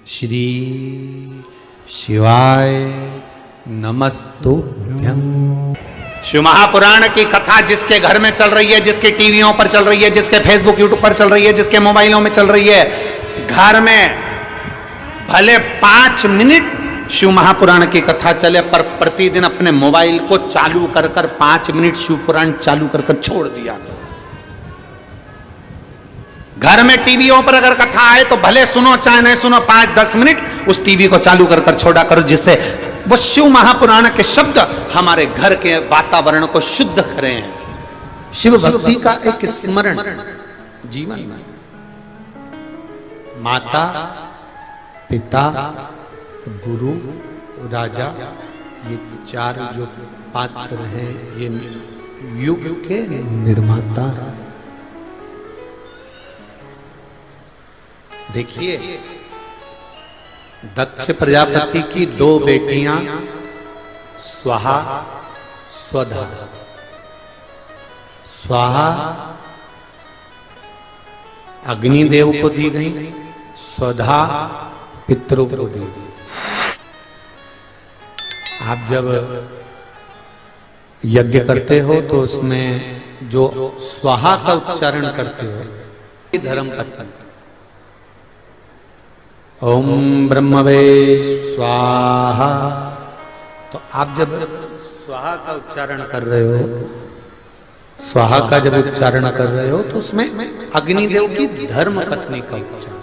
श्री शिवाय नमस्तुभ्यं। शिव महापुराण की कथा जिसके घर में चल रही है, जिसके टीवियों पर चल रही है, जिसके फेसबुक यूट्यूब पर चल रही है, जिसके मोबाइलों में चल रही है, घर में भले 5 मिनट शिव महापुराण की कथा चले, पर प्रतिदिन अपने मोबाइल को चालू कर 5 मिनट शिव पुराण चालू कर छोड़ दिया। घर में टीवियों पर अगर कथा आए तो भले सुनो चाहे नहीं सुनो, 5-10 मिनट उस टीवी को चालू कर छोड़ा करो, जिससे वो शिव महापुराण के शब्द हमारे घर के वातावरण को शुद्ध करें। शिव भक्ति का एक स्मरण जीवन में माता पिता गुरु राजा, ये 4 जो पात्र हैं, ये युग के निर्माता हैं। देखिए, दक्ष प्रजापति की 2 बेटियां स्वाहा स्वधा। स्वाहा अग्निदेव को दी गई, स्वधा पितरों को दी गई। आप जब यज्ञ करते हो तो उसमें जो स्वाहा का उच्चारण करते हो, ये धर्म पत्नी। ओम ब्रह्मवे स्वाहा, तो आप जब स्वाहा का उच्चारण कर रहे हो, स्वाहा का जब उच्चारण कर रहे हो तो उसमें अग्निदेव की धर्म पत्नी का उच्चारण।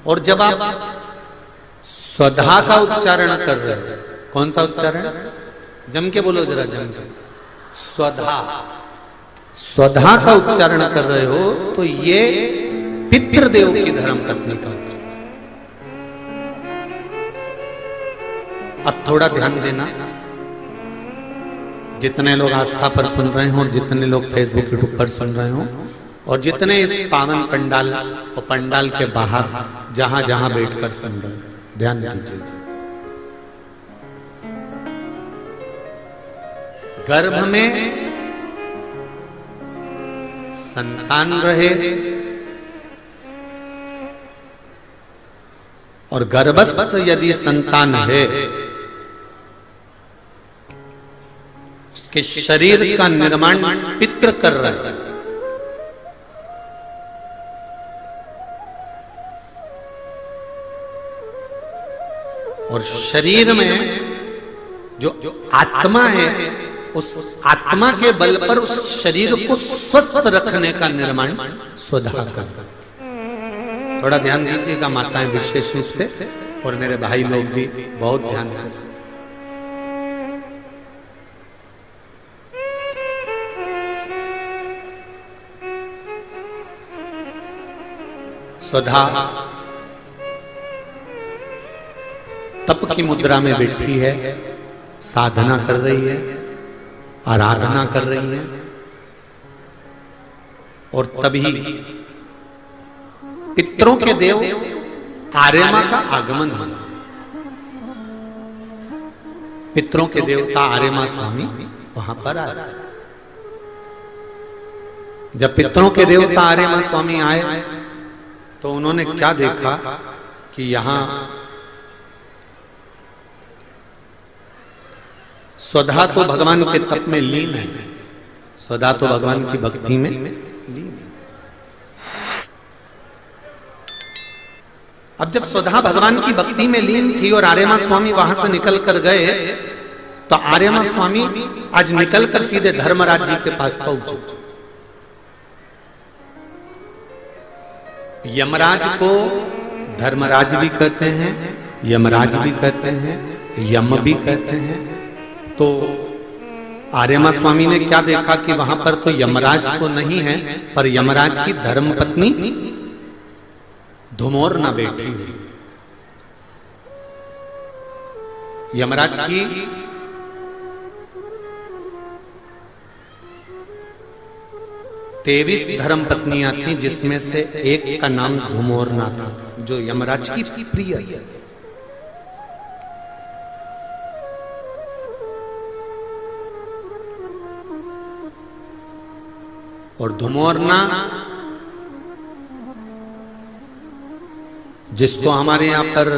और जब आप स्वधा का उच्चारण कर रहे हो, कौन सा उच्चारण? जम के बोलो जरा, जम के। स्वधा, स्वधा का उच्चारण कर रहे हो तो ये पितृदेव की धर्म पत्नी का उच्चारण। अब थोड़ा ध्यान देना, जितने लोग आस्था पर सुन रहे हो और जितने लोग फेसबुक यूट्यूब पर सुन रहे हो और जितने इस पावन पंडाल और पंडाल के बाहर जहां जहां बैठकर सुन रहे हो, ध्यान दीजिए। गर्भ में संतान रहे और गर्भस्थ यदि संतान है, उसके शरीर का निर्माण पितृ कर रहे हैं। और शरीर में जो आत्मा है, उस आत्मा के बल पर उस शरीर को स्वस्थ रखने का निर्माण स्वधा कर। थोड़ा ध्यान दीजिएगा माताएं विशेष रूप से, और मेरे भाई लोग भी बहुत ध्यान से। स्वधा तप की मुद्रा में बैठी है, साधना कर रही है, आराधना कर रही है, और तभी पितरों के देव आर्यमा का आगमन हुआ। पितरों के देवता आर्यमा स्वामी वहां पर आए। जब पितरों के देवता आर्यमा स्वामी आए तो उन्होंने क्या देखा कि यहां स्वधा तो भगवान के तप में लीन है, स्वधा तो भगवान की भक्ति में लीन है। अब जब स्वधा भगवान की भक्ति में लीन थी और आर्यमा स्वामी वहां से निकल कर गए, तो आर्यमा स्वामी आज निकलकर सीधे धर्मराज जी के पास पहुंचे। यमराज को धर्मराज भी कहते हैं, यमराज भी कहते हैं, यम भी कहते हैं। तो आर्यमा स्वामी ने क्या देखा कि वहां पर तो यमराज तो नहीं है, पर यमराज की धर्मपत्नी धुमोरना बैठी हुई। यमराज की तेईस धर्म पत्नियां थी, जिसमें से एक का नाम धुमोरना था, जो यमराज की प्रिय थी। और धुमोरना जिसको हमारे यहाँ पर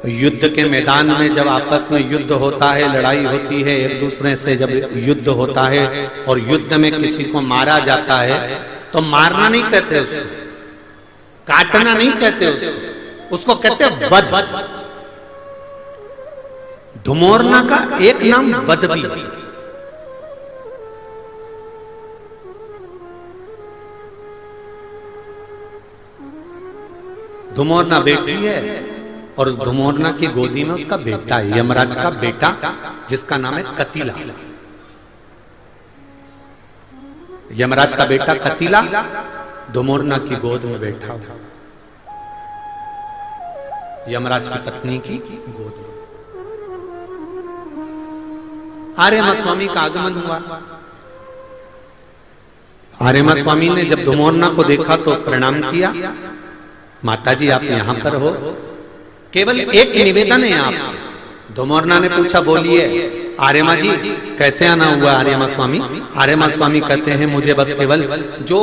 युद्ध के मैदान में जब आपस में युद्ध होता है, लड़ाई होती है, एक दूसरे से जब युद्ध होता है और युद्ध में किसी को मारा जाता है तो मारना नहीं कहते उसको, काटना नहीं कहते उसको कहते हैं वध। धुमोरना का एक नाम वध भी है। धुमोरना बेटी है और उस धुमोरना की गोदी में उसका बेटा है, यमराज का बेटा, जिसका नाम है कतिला। यमराज का बेटा कतिला धुमोरना की गोद में बैठा हुआ, यमराज की पत्नी की गोद में। आर्यमा स्वामी का आगमन हुआ। आर्यमा स्वामी ने जब धुमोरना को देखा तो प्रणाम किया, माताजी आप यहां पर हो, केवल एक निवेदन है आपसे। धुमोरना ने पूछा बोलिए आर्यमा जी कैसे आना हुआ आर्यमा स्वामी? आर्यमा स्वामी कहते हैं मुझे बस केवल जो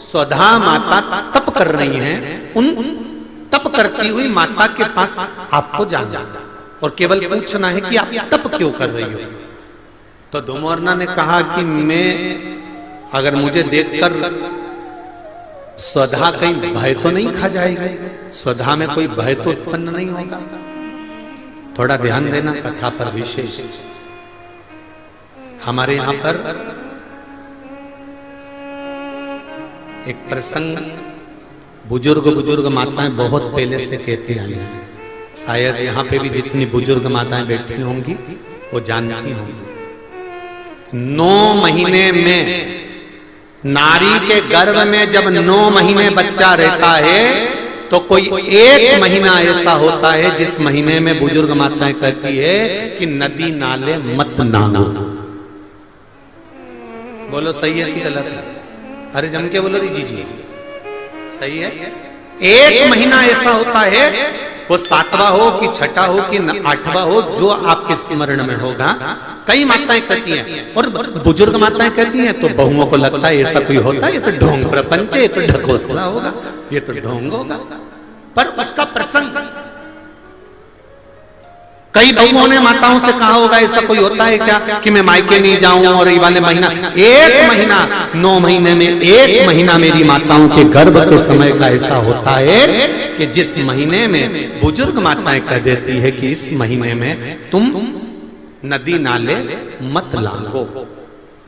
स्वधा माता तप कर रही हैं उन तप करती हुई माता के पास आपको जाना और केवल पूछना है कि आप तप क्यों कर रही हो। तो धुमोरना ने कहा कि मैं अगर मुझे देखकर स्वधा कहीं भय तो नहीं खा जाएगी, स्वधा में कोई भय तो उत्पन्न नहीं होगा। थोड़ा ध्यान देना कथा पर विशेष। हमारे यहां पर एक प्रसंग बुजुर्ग माताएं बहुत पहले से कहती आई हैं, शायद यहां पे भी जितनी बुजुर्ग माताएं बैठी होंगी वो जानती होंगी। 9 महीने में नारी के गर्भ में जब 9 महीने बच्चा रहता है तो कोई एक महीना ऐसा होता है जिस महीने में बुजुर्ग माताएं कहती है कि नदी नाले मत नांगो। बोलो सही है कि गलत है? अरे जम के बोलो जी सही है। एक महीना ऐसा होता है, वो 7वां हो कि 6ठा हो कि 8वां हो, जो आपके स्मरण में होगा। कई माताएं कहती हैं और बुजुर्ग माताएं कहती हैं तो बहुओं को लगता है ऐसा कोई होता है, ये तो ढोंग प्रपंच है, ये तो ढकोसला होगा, ये तो ढोंग होगा। पर उसका प्रसंग कई बहुओं ने माताओं से कहा होगा ऐसा कोई होता है क्या कि मैं मायके नहीं जाऊं और ये वाले महीना, एक महीना 9 महीने में एक महीना मेरी माताओं के गर्भ के समय का ऐसा होता है कि जिस महीने में बुजुर्ग माताएं कह देती है कि इस महीने में तुम नदी नाले मत लांघो,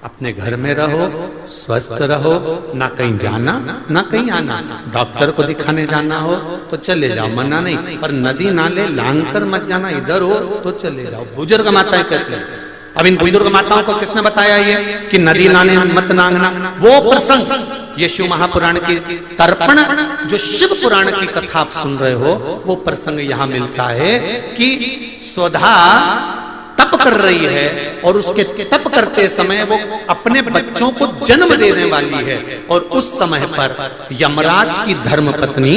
अपने घर में रहो, स्वस्थ रहो, ना कहीं जाना ना कहीं आना। डॉक्टर को दिखाने जाना हो तो चले जाओ, मना नहीं, पर नदी नाले लांघ कर मत जाना, इधर हो तो चले जाओ। बुजुर्ग माताएं कहती हैं। अब इन बुजुर्ग माताओं को किसने बताया ये कि नदी नाले मत लांघना? वो प्रसंग ये शिव महापुराण की तर्पण, जो शिव पुराण की कथा आप सुन रहे हो, वो प्रसंग यहां मिलता है कि स्वधा तप कर रही है और उसके तप करते समय वो अपने बच्चों को जन्म देने वाली है और उस समय पर यमराज की धर्मपत्नी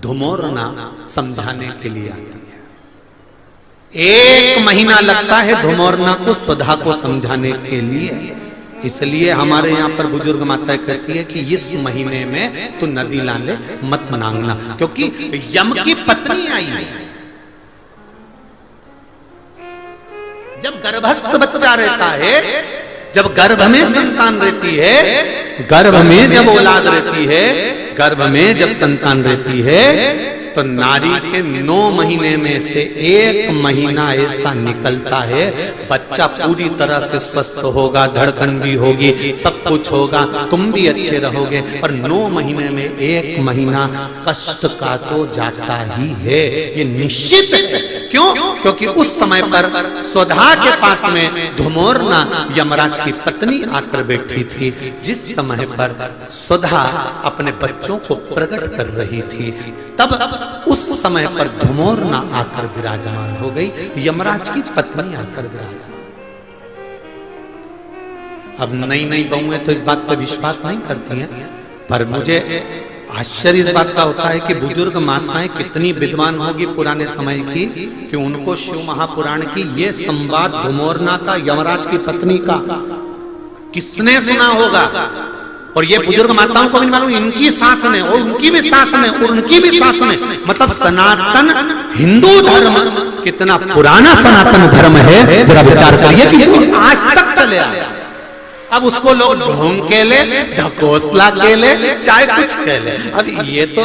धुमोरना समझाने के लिए आती है। 1 महीना लगता है धुमोरना को स्वधा को समझाने के लिए। इसलिए हमारे यहाँ पर बुजुर्ग माताएं कहती है कि इस महीने में तो नदी नाले मत नांगना, क्योंकि यम की पत्नी आई है। जब गर्भस्थ बच्चा रहता है, जब गर्भ में संतान रहती है, गर्भ में जब औलाद रहती है, गर्भ में जब संतान रहती है, तो नारी के 9 महीने में से 1 महीना ऐसा निकलता है बच्चा पूरी तरह से स्वस्थ होगा, धड़कन भी होगी, सब कुछ होगा, तुम भी अच्छे रहोगे। पर 9 महीने में 1 महीना कष्ट का तो जाता ही है, ये निश्चित है। क्यों? क्योंकि उस समय पर स्वधा के पास में धुमोरना यमराज की पत्नी आकर बैठी थी, जिस समय पर स्वधा अपने बच्चों को प्रकट कर रही थी, तब उस समय पर धुमोरना आकर विराजमान हो गई, यमराज की पत्नी आकर विराजमान। अब नई नई बहुएं तो इस बात पर विश्वास नहीं करती हैं, पर मुझे आश्चर्य इस बात का होता है कि बुजुर्ग माताएं कितनी विद्वान होगी पुराने समय की कि उनको शिव महापुराण की ये संवाद धुमोरना का यमराज की पत्नी का किसने सुना होगा और ये बुजुर्ग माताओं को भी मालूम, इनकी सास ने और उनकी भी सास ने और उनकी भी सास ने, मतलब सनातन हिंदू धर्म कितना पुराना सनातन धर्म है, जरा विचार करिए कि आज तक चले आया। अब उसको लोग ढोंग के ले, ढकोसला के ले, चाहे कुछ के ले। अब ये तो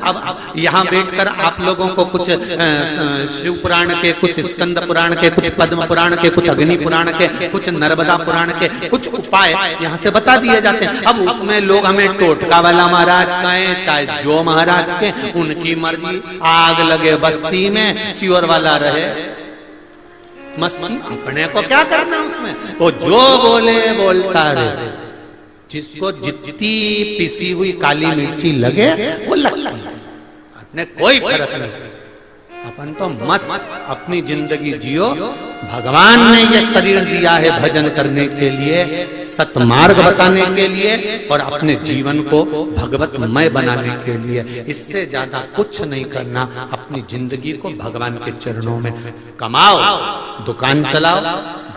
अब यहाँ बैठकर आप लोगों को कुछ शिव पुराण के, कुछ स्कंद पुराण के, कुछ पद्म पुराण के, कुछ अग्नि पुराण के, कुछ नर्मदा पुराण के कुछ उपाय यहाँ से बता दिए जाते हैं। अब उसमें लोग हमें टोटका वाला महाराज कहें, चाहे जो महाराज के, उनकी मर्जी। आग लगे बस्ती में, सियोर वाला रहे मस्ती, अपने को क्या करना उसमें। वो जो बोले बोलता रहे, जिसको जितनी पिसी हुई काली मिर्ची लगे वो लगता है, अपने कोई फर्क नहीं। अपन तो मस्त अपनी जिंदगी जियो। भगवान ने ये शरीर दिया है भजन करने के लिए, सतमार्ग बताने के लिए और अपने जीवन को भगवतमय बनाने के लिए। इससे ज्यादा कुछ नहीं करना। अपनी जिंदगी को भगवान के चरणों में कमाओ, दुकान चलाओ,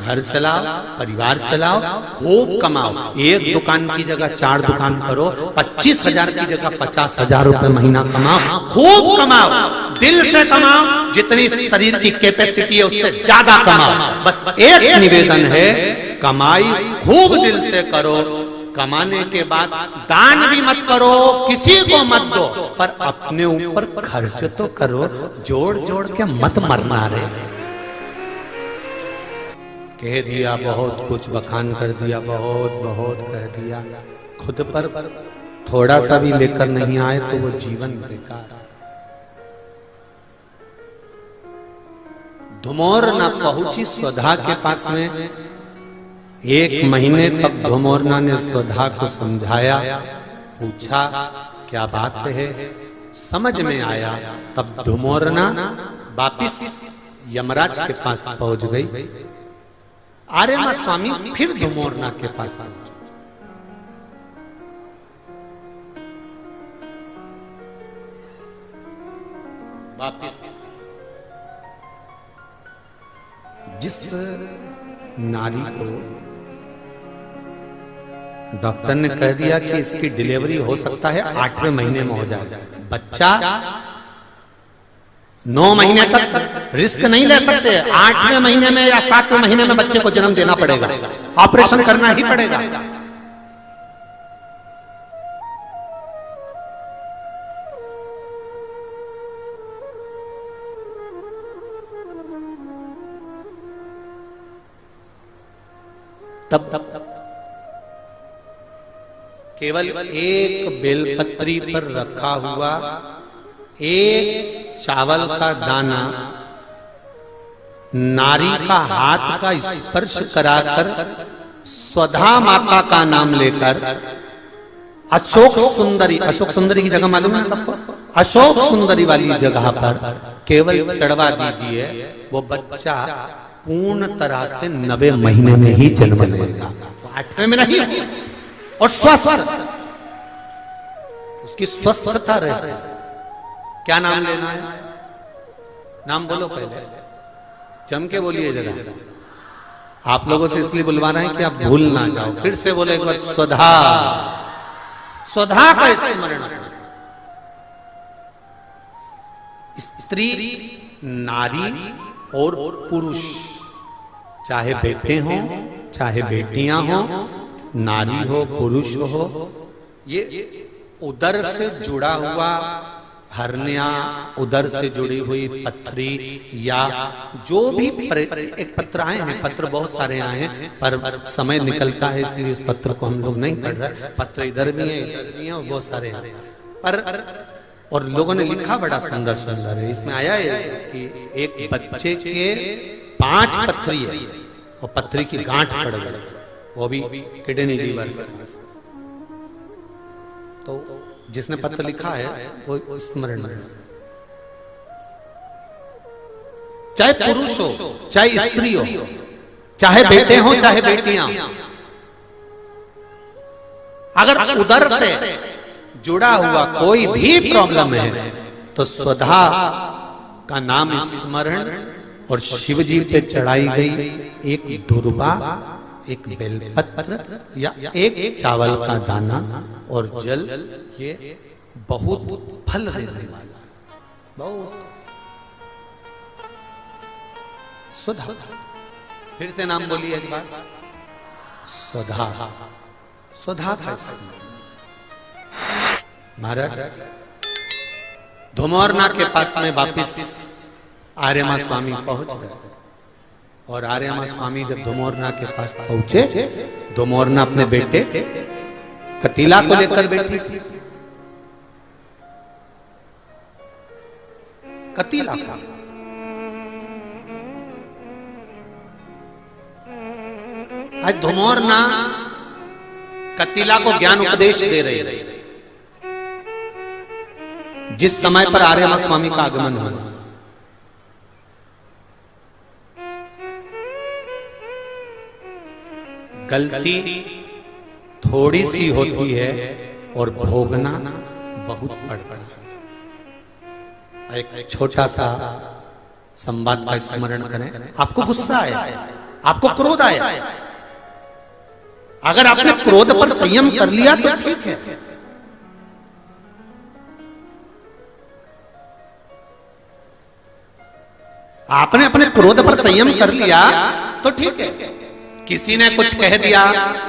घर चलाओ, परिवार चलाओ, खूब कमाओ। एक दुकान की जगह 4 दुकान करो, 25,000 की जगह 50,000 रुपए महीना कमाओ, खूब कमाओ, दिल से कमाओ। जितनी शरीर की कैपेसिटी है उससे ज्यादा कमाओ। बस एक निवेदन है, कमाई खूब दिल से करो। कमाने के बाद दान भी मत करो, किसी को मत दो, पर अपने ऊपर खर्च तो करो। जोड़ जोड़ के मत मरना रे। कह दिया बहुत कुछ, बखान कर दिया बहुत बहुत कह दिया, खुद पर थोड़ा सा भी लेकर नहीं आए तो वो जीवन बेकार। धुमोर ना पहुंची स्वधा के पास में। 1 महीने तक धुमोरना ने स्वधा को समझाया, पूछा क्या बात है, समझ में आया। तब धुमोरना वापिस यमराज के पास पहुंच गई। आर्यमा स्वामी फिर धुमोरना के पास पहुंचे। वापिस जिस नारी को डॉक्टर ने कह दिया कि इसकी डिलीवरी हो सकता है 8वें महीने में हो जाए, बच्चा 9 महीने तक रिस्क नहीं ले सकते, 8वें महीने में या 7वें महीने में बच्चे को जन्म देना पड़ेगा, ऑपरेशन करना ही पड़ेगा। तब केवल एक बेलपत्री पर रखा हुआ एक चावल का दाना नारी का हाथ का स्पर्श कराकर स्वधा माता का नाम लेकर अशोक सुंदरी की जगह मालूम है सबको, अशोक सुंदरी वाली जगह पर केवल चढ़वा दीजिए, वो बच्चा पूर्ण तरह से 90 महीने में ही जन्म लेगा, 8वें में नहीं, और स्वस्थ, उसकी स्वस्थता रहे। क्या नाम लेना है? नाम बोलो पहले, जम के बोलिए जरा। आप लोगों से इसलिए बुलवा रहे हैं कि आप भूल ना जाओ। फिर से बोले एक बार, स्वधा। स्वधा का स्मरण। स्त्री, नारी और पुरुष, चाहे बेटे हो चाहे बेटियां हो, नारी हो पुरुष हो, ये उदर से जुड़ा हुआ हरनिया, उदर से जुड़ी हुई पथरी, या जो भी एक पत्र आए हैं, पत्र बहुत सारे आए हैं, पर समय निकलता है इसलिए इस पत्र को हम लोग नहीं पढ़ रहे। पत्र इधर भी है, इधर भी है, बहुत सारे हैं, पर और लोगों ने लिखा बड़ा सुंदर सुंदर है। इसमें आया है कि एक बच्चे के 5 पथरी है और पथरी की गांठ पड़ गई, वो भी किडनी लीवर के पास। तो जिसने पत्र लिखा है वो स्मरण में, चाहे पुरुष हो चाहे स्त्री हो, चाहे बेटे हो चाहे बेटियां, अगर उदर से जुड़ा हुआ कोई भी प्रॉब्लम है तो स्वधा का नाम स्मरण और शिव जी पे चढ़ाई गई एक दुर्वा एक बेलपत्र या एक चावल का दाना और जल, ये बहुत फल देने वाला, बहुत सुधा। फिर से नाम बोलिए एक बार, सुधा। सुधा का महाराज धुमौरना के पास में वापिस आर्यमा स्वामी पहुंच गए। और आर्यमा स्वामी जब धुमौरना के पास पहुंचे, धुमौरना अपने बेटे कतीला को लेकर बैठी थी। कतीला का आज धुमौरना कतीला को ज्ञान उपदेश दे रहे, जिस समय पर आर्यमा स्वामी का आगमन हुआ। गलती थोड़ी सी होती है और भोगना बहुत पड़ता है। एक छोटा सा संवाद का स्मरण करें। आपको गुस्सा आया, आपको क्रोध आया, अगर आपने क्रोध पर संयम कर लिया तो ठीक है। आपने अपने क्रोध पर संयम कर लिया तो ठीक है। किसी ने कुछ कह दिया,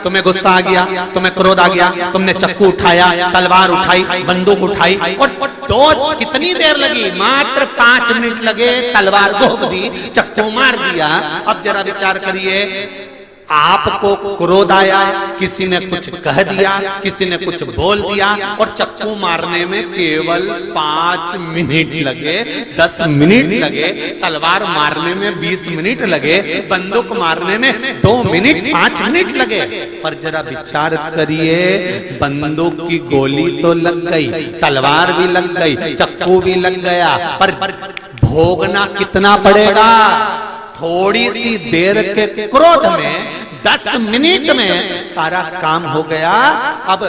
तुम्हें गुस्सा आ गया, तुम्हें क्रोध आ गया, तुमने चक्कू उठाया, तलवार उठाई, बंदूक उठाई और दो कितनी देर लगी? मात्र 5 मिनट लगे, तलवार घोंप दी, चक्कू मार दिया। अब जरा विचार करिए, आपको क्रोध आया, किसी ने कुछ कह दिया, किसी ने कुछ बोल दिया और चक्कू मारने में केवल 5 मिनट लगे, 10 मिनट लगे, तलवार मारने में 20 मिनट लगे, बंदूक मारने में 2 मिनट 5 मिनट लगे। पर जरा विचार करिए, बंदूक की गोली तो लग गई, तलवार भी लग गई, चक्कू भी लग गया, पर भोगना कितना पड़ेगा? थोड़ी सी देर के क्रोध में 10 मिनट में सारा काम हो गया। अब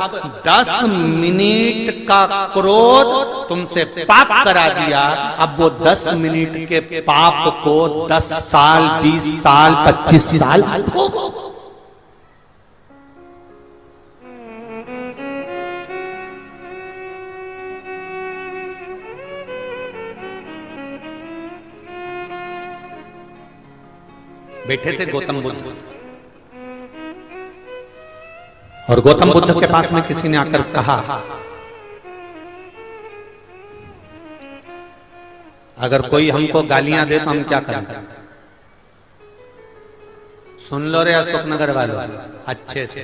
10 मिनट का क्रोध तुमसे पाप करा दिया। अब वो 10 मिनट के पाप को 10 साल, 20 साल, 25 साल भोगो। बैठे थे गौतम बुद्ध, और गौतम बुद्ध के पास में किसी ने आकर कहा, अगर कोई हमको गालियां दे तो हम क्या करें? सुन लो रे अशोकनगर वालों अच्छे से,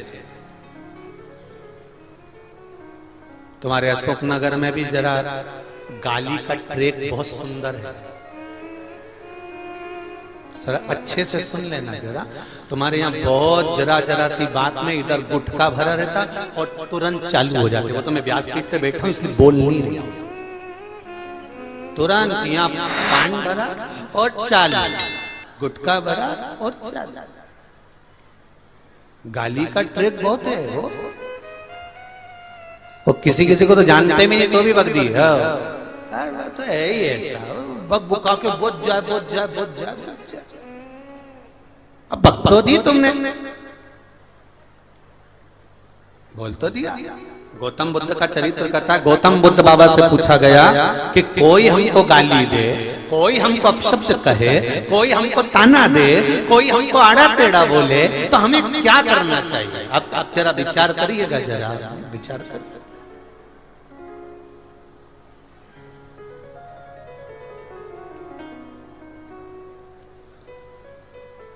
तुम्हारे अशोकनगर में भी जरा गाली का ट्रैक बहुत सुंदर है, सर अच्छे से सुन लेना जरा। तुम्हारे यहाँ बहुत जरा जरा सी बात में इधर गुटखा भरा रहता और तुरंत चालू हो जाते। वो तो मैं व्यासपीठ पे बैठा हूं इसलिए बोल नहीं रहा हूं। तुरंत यहाँ पान भरा और चालू, गुटखा भरा और चालू। गाली का ट्रिक बहुत है वो। और किसी किसी को तो जानते भी नहीं तो भी बक दी है, तो है ही ऐसा, बक बुका के बुझ जाए बुझ जाए बुझ जाए। अब बक तो दी तुमने, बोल तो दिया। गौतम बुद्ध का चरित्र कहता है, गौतम बुद्ध बाबा से पूछा गया कि कोई हमको गाली दे, कोई हमको अपशब्द कहे, कोई हमको ताना दे, कोई हमको आड़ा टेढ़ा बोले तो हमें क्या करना चाहिए? अब जरा विचार करिएगा, जरा विचार करिए।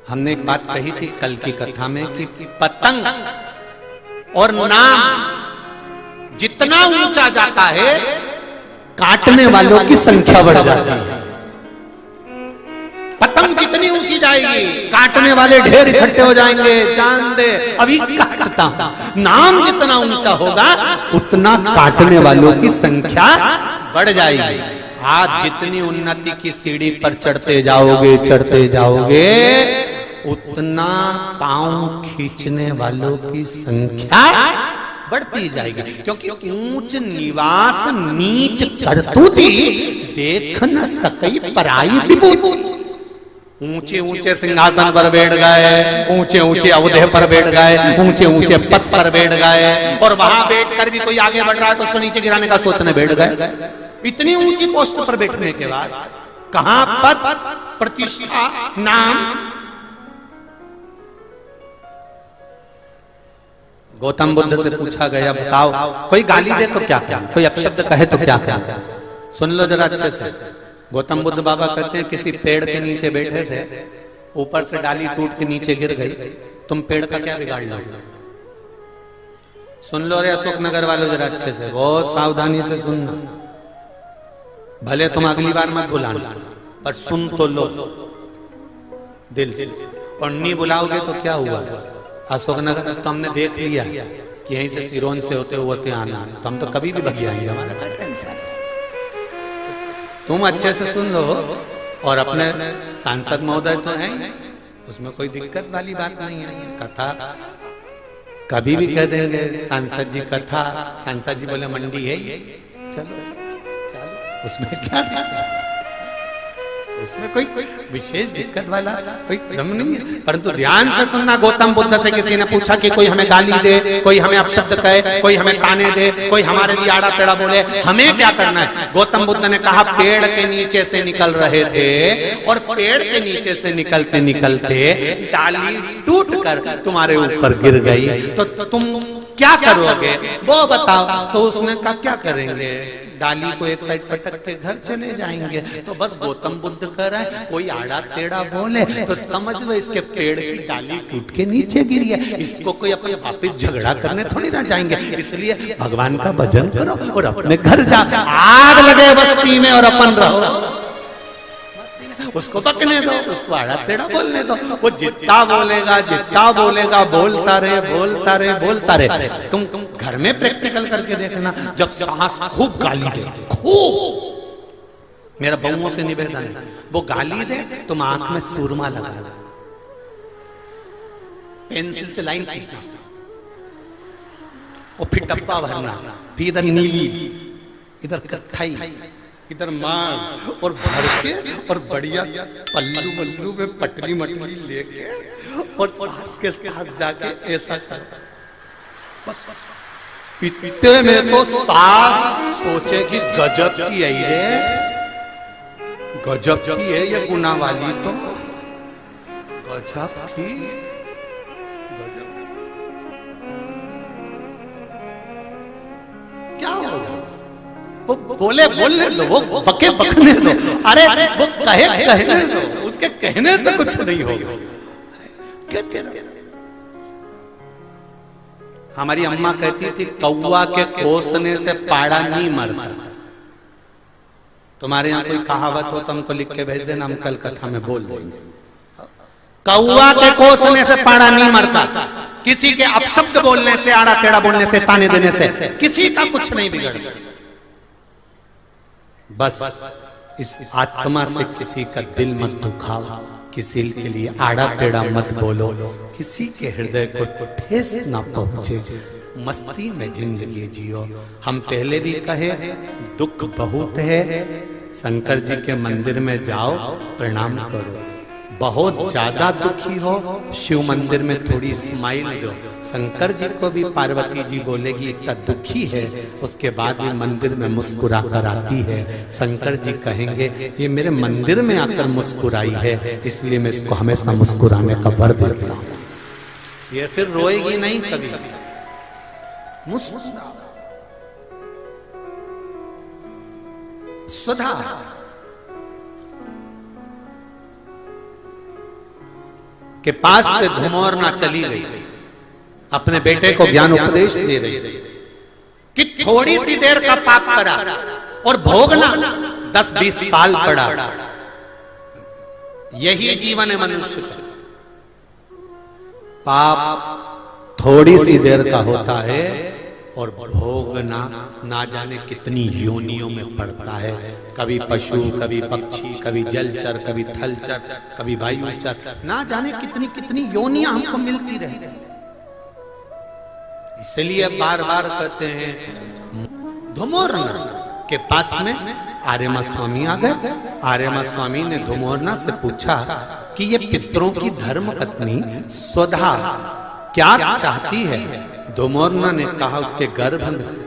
हमने एक बात कही थी कल की कथा में कि पतंग और नाम जितना ऊंचा जाता है, काटने वालों की संख्या बढ़ जाती है। पतंग जितनी ऊंची जाएगी, काटने वाले ढेर इकट्ठे हो जाएंगे। जान दे अभी काटता हूं। नाम जितना ऊंचा होगा उतना काटने वालों की संख्या बढ़ जाएगी। आज जितनी उन्नति की सीढ़ी पर चढ़ते जाओगे उतना पांव खींचने वालों की संख्या बढ़ती जाएगी, क्योंकि ऊंच निवास नीच करतूती देख न सकई पराई विभूति। ऊंचे ऊंचे सिंहासन पर बैठ गए, ऊंचे ऊंचे अवधे पर बैठ गए, ऊंचे ऊंचे पद पर बैठ गए, और वहां बैठकर भी कोई आगे बढ़ रहा है तो उसको नीचे गिराने का सोचने बैठ गए। इतनी ऊंची पोस्ट पर बैठने के बाद कहां पद, प्रतिष्ठा, नाम। गौतम बुद्ध से पूछा गया, बताओ कोई गाली दे तो क्या करें, कोई अपशब्द कहे तो क्या करें? सुन लो जरा अच्छे से। गौतम बुद्ध बाबा कहते हैं किसी पेड़ के नीचे बैठे थे, ऊपर से डाली टूट के नीचे गिर गई, तुम पेड़ का क्या बिगाड़ लोगे? सुन लो रे अशोक नगर वालों जरा अच्छे से, बहुत सावधानी से सुनना। भले तुम अगली बार मत बुलाना, पर सुन तो लो दिल से, और नहीं बुलाओगे तो क्या हुआ? अशोक नगर तो हमने देख लिया कि यहीं से सिरोन से होते आना, तो हम तो कभी भी भग जाएंगे, हमारा क्या टेंशन। तुम अच्छे से सुन लो, और अपने सांसद महोदय तो हैं, उसमें कोई दिक्कत वाली बात नहीं है। कथा कभी भी कह देंगे सांसद जी कथा, सांसद जी बोले मंडी है, चलो चलो, उसमें क्या दिक्कत? उसमें कोई विशेष दिक्कत वाला कोई क्रम नहीं है। परंतु ध्यान से सुनना, गौतम बुद्ध से किसी ने पूछा कि कोई हमें गाली दे, कोई हमें अपशब्द कहे, कोई हमें ताने दे, कोई हमारे लिए आड़ा टेढ़ा बोले, हमें क्या करना है? गौतम बुद्ध ने कहा पेड़ के नीचे से निकल रहे थे, और पेड़ के नीचे से निकलते निकलते डाली टूट कर तुम्हारे ऊपर गिर गई, तो तुम क्या करोगे वो बताओ? तो उसने कहा क्या करेंगे, डाली को एक साइड पटक के घर चले जाएंगे। तो बस गौतम बुद्ध कह रहा है कोई आड़ा टेढ़ा बोले तो समझ लो इसके पेड़ की डाली टूट के नीचे गिरी है, इसको कोई अपने वापिस झगड़ा करने थोड़ी ना जाएंगे। इसलिए भगवान का भजन करो और अपने घर जा, आग लगे बस्ती में और अपन रहो, उसको बकने दो, उसको आड़ा टेढ़ा बोलने दो, वो जितना बोलेगा बोलता रहे बोलता रहे बोलता रहे। तुम घर में प्रैक्टिकल करके देखना, जब सास खूब गाली दे, खूब, मेरा बहुओं से निवेदन है, वो गाली दे तुम आंख में सुरमा लगाना, पेंसिल से लाइन खींचना, और फिर डब्बा भरना, फिर इधर नीली, इधर कत्थई, इधर मार, और भर के और बढ़िया पल्लू मल्लू में पटली मटली लेके और सास के साथ जाके ऐसा कर। बस इतने में तो सास सोचे कि गजब की है ये, गजब की है ये गुना वाली, तो गजब की, गजब क्या होगा? वो बोले बोलने दो, वो बके बकने दो, अरे वो कहे कहने दो, उसके कहने से कुछ नहीं होगा। हमारी अम्मा कहती थी कौवा के कोसने से पाड़ा नहीं मरता। तुम्हारे यहाँ कोई कहावत हो तो हमको लिख के भेज देना, हम कल कथा में बोल देंगे। कौवा के कोसने से पाड़ा नहीं मरता, किसी के अपशब्द बोलने से, आड़ा टेढ़ा बोलने से, ताने देने से किसी का कुछ नहीं बिगड़ता। बस इस आत्मा से किसी का दिल मत दुखाओ, किसी के लिए आड़ा टेढ़ा मत बोलो, किसी के हृदय को ठेस ना पहुंचे, मस्ती में जिंदगी जियो। हम पहले भी कहे दुख बहुत है, शंकर जी के मंदिर में जाओ प्रणाम करो। बहुत ज्यादा दुखी हो शिव मंदिर में थोड़ी स्माइल दो। शंकर जी को भी पार्वती जी बोलेगी इतना दुखी है, उसके बाद भी मंदिर में मुस्कुरा कर आती है। शंकर जी कहेंगे ये मेरे मंदिर में आकर मुस्कुराई है, इसलिए मैं इसको हमेशा मुस्कुराने का वर देता हूं। ये फिर रोएगी नहीं कभी, मुस्कुरा स्वधा। के पास से धुमोरना चली गई, अपने बेटे को ज्ञान उपदेश दे रही कि थोड़ी सी देर का पाप करा और भोगना 10-20 साल पड़ा। यही जीवन है मनुष्य का। पाप थोड़ी सी देर का होता है और भोगना ना जाने कितनी योनियों में पड़ता है। कभी पशु, कभी पक्षी, कभी जलचर, कभी थलचर, कभी वायुचर, ना जाने कितनी कितनी योनियां हमको मिलती रही। इसलिए बार बार कहते हैं धुमोरना के पास में आर्यमा स्वामी आ गए। आर्यमा स्वामी ने धुमोरना से पूछा कि ये पितरों की धर्म पत्नी स्वधा क्या चाहती है। दोमोर्ना ने कहा उसके गर्भ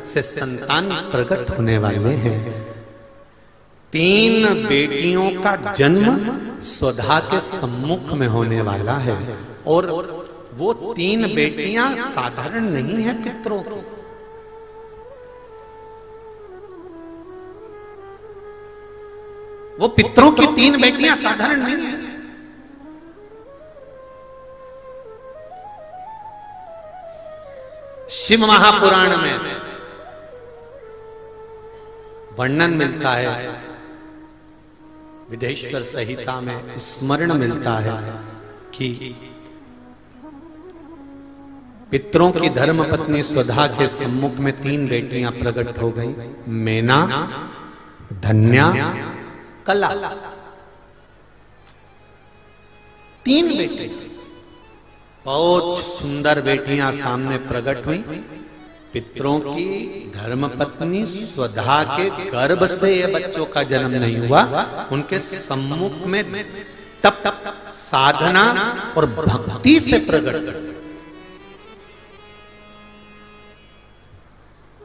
से संतान प्रकट होने वाले हैं। 3 बेटियों का जन्म स्वधा के सम्मुख में होने वाला है और वो 3 बेटियां साधारण नहीं है पितरों की। वो पितरों की 3 बेटियां साधारण नहीं है। शिव महापुराण में वर्णन मिलता है, विदेश्वर संहिता में स्मरण मिलता है कि पितरों की धर्म पत्नी स्वधा के सम्मुख में 3 बेटियां प्रकट हो गई, मेना, धन्या, कला। 3 बेटे, बहुत सुंदर बेटियां सामने प्रकट हुई। पितरों की धर्मपत्नी स्वधा के गर्भ से ये बच्चों का जन्म नहीं हुआ, उनके सम्मुख में तप साधना और भक्ति से प्रकट,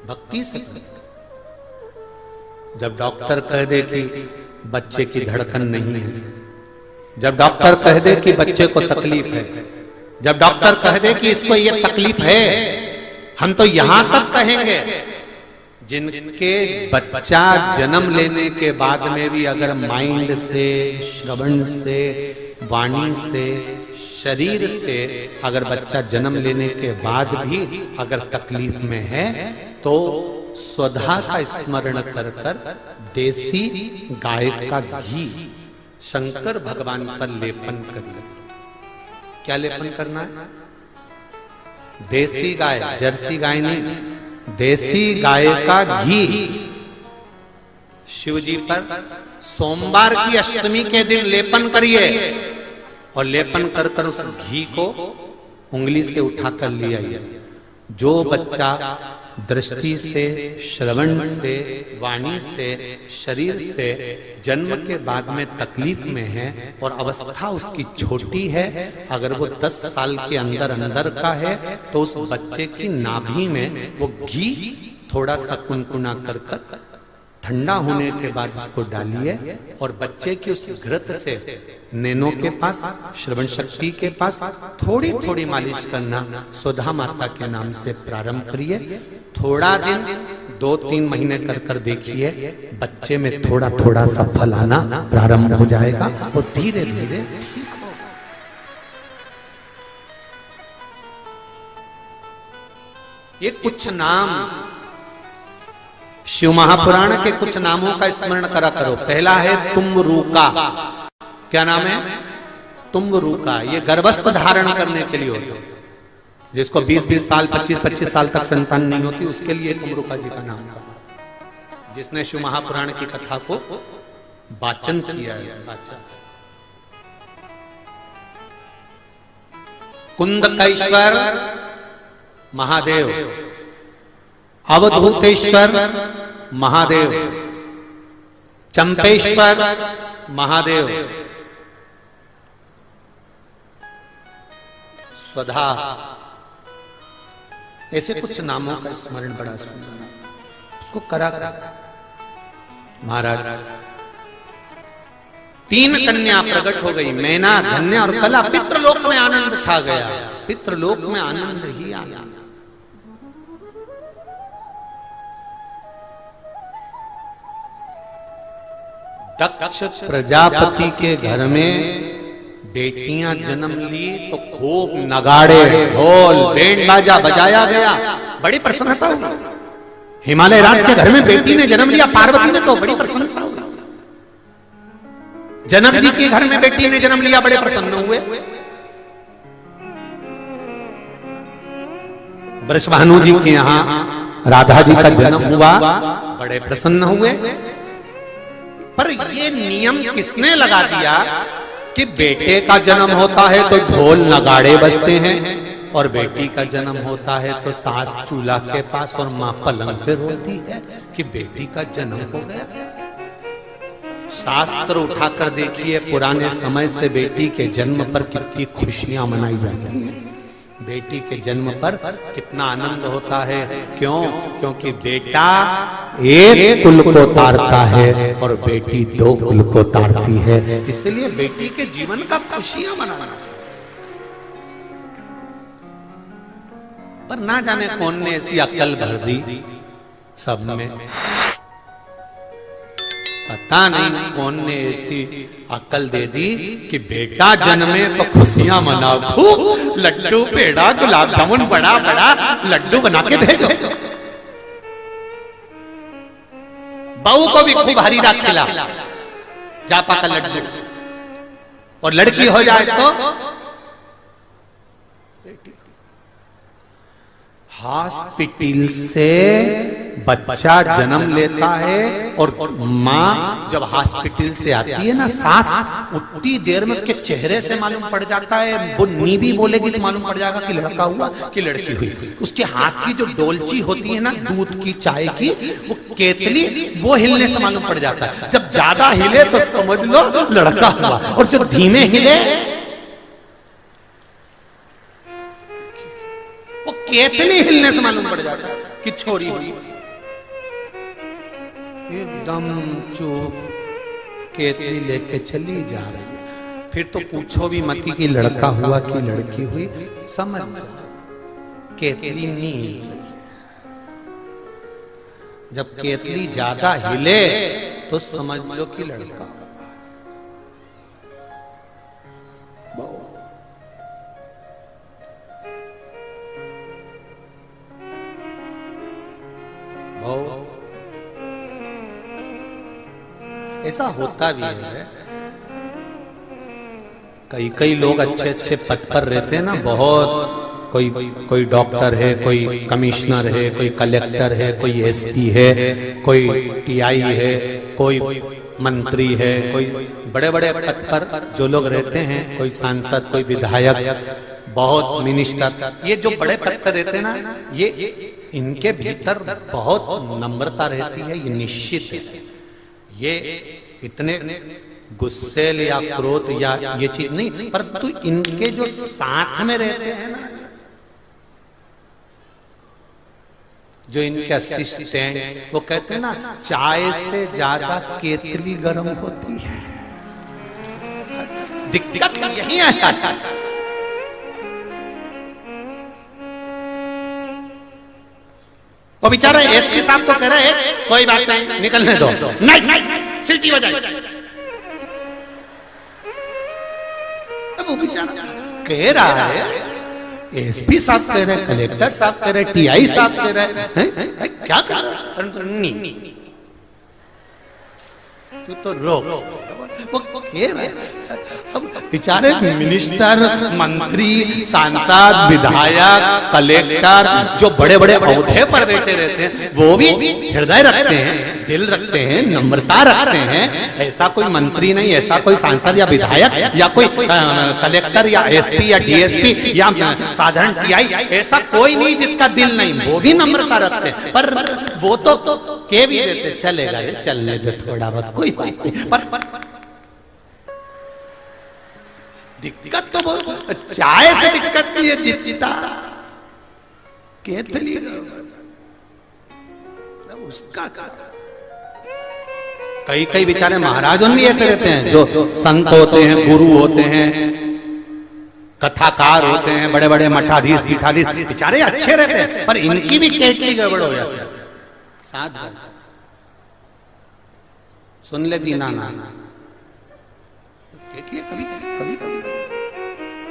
भक्ति से। जब डॉक्टर कह दे कि बच्चे की धड़कन नहीं है, जब डॉक्टर कह दे कि बच्चे को तकलीफ है, जब डॉक्टर कह दे कि इसको ये तकलीफ है, हम तो यहां तक कहेंगे जिनके बच्चा जन्म लेने के बाद में भी अगर माइंड से, श्रवण से, वाणी से, शरीर से अगर बच्चा जन्म लेने के बाद भी अगर तकलीफ में है तो स्वधा का स्मरण कर कर देसी गाय का घी शंकर भगवान पर लेपन करिए। क्या लेपन करना है? देसी गाय, जर्सी गाय नहीं, देसी गाय का घी शिव जी पर सोमवार की अष्टमी के दिन लेपन करिए और लेपन कर कर उस घी को उंगली से उठाकर ले आइए। जो बच्चा दृष्टि से, श्रवण से, वाणी से, शरीर से जन्म के बाद में तकलीफ में है और अवस्था उसकी छोटी है, अगर वो 10 साल के अंदर अंदर का है तो उस बच्चे की नाभि में वो घी थोड़ा सा कुनकुना कर कर ठंडा होने के बाद उसको डालिए और बच्चे की उस घृत से नैनों के पास, श्रवण शक्ति के पास थोड़ी थोड़ी मालिश करना सुधा माता के नाम से प्रारंभ करिए। थोड़ा दिन 2-3 महीने कर कर देखिए, बच्चे में थोड़ा थोड़ा सा फल आना प्रारंभ हो जाएगा और धीरे धीरे ये कुछ नाम शिव महापुराण के कुछ नामों का स्मरण करा करो। पहला है तुम्रूका। क्या नाम है? तुम्रूका। ये गर्भस्थ धारण करने के लिए होता है, जिसको 20-20 साल, 25-25 साल तक संतान नहीं होती, उसके लिए तुम्रूका जी का नाम था, जिसने शिव महापुराण की कथा को वाचन किया है। कुंदकेश्वर महादेव, अवधूतेश्वर महादेव, चंपेश्वर महादेव, स्वधा, ऐसे कुछ नामों का स्मरण बड़ा सुंदर उसको करा महाराज। 3 कन्या प्रकट हो गई, मैना, धन्या और कला। पितृलोक में आनंद छा गया, पितृलोक में आनंद ही आनंद। दक्ष प्रजापति के घर में बेटियां जन्म ली तो खूब नगाड़े, ढोल, बैंड बाजा बजाया गया, बड़ी प्रसन्नता हुई। हिमालय राज के घर में बेटी ने जन्म लिया, पार्वती ने, तो बड़ी प्रसन्नता हुई। जनक जी के घर में बेटी ने जन्म लिया, बड़े प्रसन्न हुए। वृषभानु जी के यहाँ राधा जी का जन्म हुआ, बड़े प्रसन्न हुए। पर ये नियम किसने लगा दिया कि बेटे का जन्म होता है तो ढोल नगाड़े बजते हैं और बेटी का जन्म होता है तो सास चूल्हा के पास और मां पलंग पे रोती है कि बेटी का जन्म हो गया। शास्त्र उठाकर देखिए, पुराने समय से बेटी के जन्म पर कितनी खुशियां मनाई जाती हैं। बेटी के जन्म पर कितना आनंद होता है। क्यों? क्योंकि बेटा एक कुल को तारता है और बेटी दो कुल को तारती है। इसलिए बेटी के जीवन का खुशियां मनाना चाहिए। पर ना जाने कौन ने ऐसी अक्ल भर दी सब में, पता नहीं कौन ने ऐसी अक्ल दे दी कि बेटा जन्मे तो खुशियां मनाओ, खूब लड्डू पेड़ा गुलाब जामुन बड़ा बड़ा लड्डू बना के भेजो। बहू को भी खूब हरी रात खिला, जापा का लड्डू, और लड़की हो जाए तो हॉस्पिटल से बच्चा जन्म लेता है और माँ जब हॉस्पिटल से आती है ना, सांस उतनी देर में उसके चेहरे से मालूम पड़ जाता है। वो नी भी बोलेगी तो मालूम पड़ जाएगा कि लड़का हुआ कि लड़की हुई। उसके हाथ की जो डोलची होती है ना, दूध की चाय की, वो केतली, वो हिलने से मालूम पड़ जाता है। जब ज्यादा हिले तो समझ लो लड़का हुआ, और जो धीमे हिले वो केतली हिलने से मालूम पड़ जाता है कि छोरी हुई। एकदम चुप केतली लेके चली जा रही है। फिर तो पूछो भी मत कि लड़का हुआ कि लड़की हुई, समझ जाओ केतली नहीं हिल रही है। जब केतली ज्यादा हिले तो समझ लो कि लड़का। ऐसा होता भी है। कई लोग अच्छे अच्छे पद पर रहते हैं ना, बहुत कोई डॉक्टर है, कोई कमिश्नर है, कोई कलेक्टर है, कोई एसपी है, कोई टीआई है, कोई मंत्री है, कोई बड़े बड़े पद पर जो लोग रहते हैं, कोई सांसद, कोई विधायक, बहुत मिनिस्टर, ये जो बड़े पद पर रहते हैं ना, ये इनके भीतर बहुत नम्रता रहती है। ये निश्चित है, ये इतने गुस्से या क्रोध या ये चीज नहीं, परंतु इनके जो साथ में रहते हैं ना, जो इनके असिस्टेंट, वो कहते हैं ना, चाय से ज्यादा केतली गर्म होती है। दिक्कत यही है। वो बेचारा एसपी साहब तो कह रहे हैं कोई बात नहीं, निकलने दो, नहीं सीटी बजाई। अब वो बेचारा कह रहा है, एसपी साहब कह रहे, कलेक्टर साहब कह रहे, टीआई साहब कह रहे हैं, क्या कर रहा है? परंतु नहीं, तू तो रोक। वो कह रहा है, अब बेचारे मिनिस्टर, मंत्री, सांसद, विधायक, कलेक्टर, जो बड़े बड़े ओहदे पर रहते हैं, वो भी हृदय रखते हैं, दिल रखते हैं, नम्रता रखते हैं। ऐसा कोई मंत्री नहीं, ऐसा कोई सांसद या विधायक या कोई कलेक्टर या एसपी या डीएसपी या साधारण टीआई, ऐसा कोई नहीं जिसका दिल नहीं, वो भी नम्रता रखते हैं। पर वो तो कह भी देते, चलेगा ये, चलने दो थोड़ा बहुत, कोई बात नहीं। पर दिक्कत तो चाय से दिक्कत नहीं है, जितना केतली उसका कई बेचारे महाराज उन भी ऐसे रहते हैं, जो संत होते हैं, गुरु होते हैं, कथाकार होते हैं, बड़े बड़े मठाधीश पीठाधीश, बेचारे अच्छे रहते हैं, पर इनकी भी केतली गड़बड़ हो जाती है। साथ सुन ले दीना ना, केतली कभी कभी कभी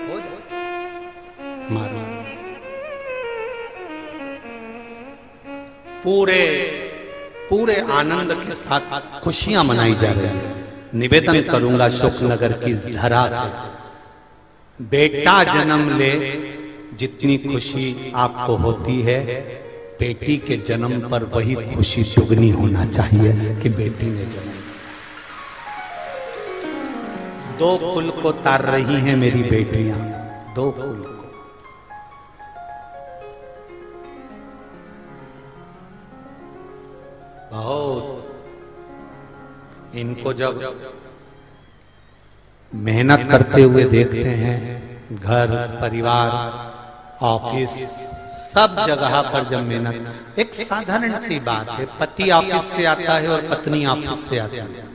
हो जाए मारो। पूरे आनंद के साथ खुशियां मनाई जा रही है। निवेदन करूंगा शुकनगर की इस धरा से, बेटा जन्म ले जितनी खुशी आपको होती है, बेटी के जन्म पर वही खुशी दुगनी होना चाहिए कि बेटी ने जन्म। दो कुल को तार रही हैं मेरी बेटियां, दो कुल को। बहुत इनको जब मेहनत करते हुए देखते हैं, घर परिवार ऑफिस सब जगह पर जब मेहनत, एक साधारण सी बात है, पति ऑफिस से आता है और पत्नी ऑफिस से आती है,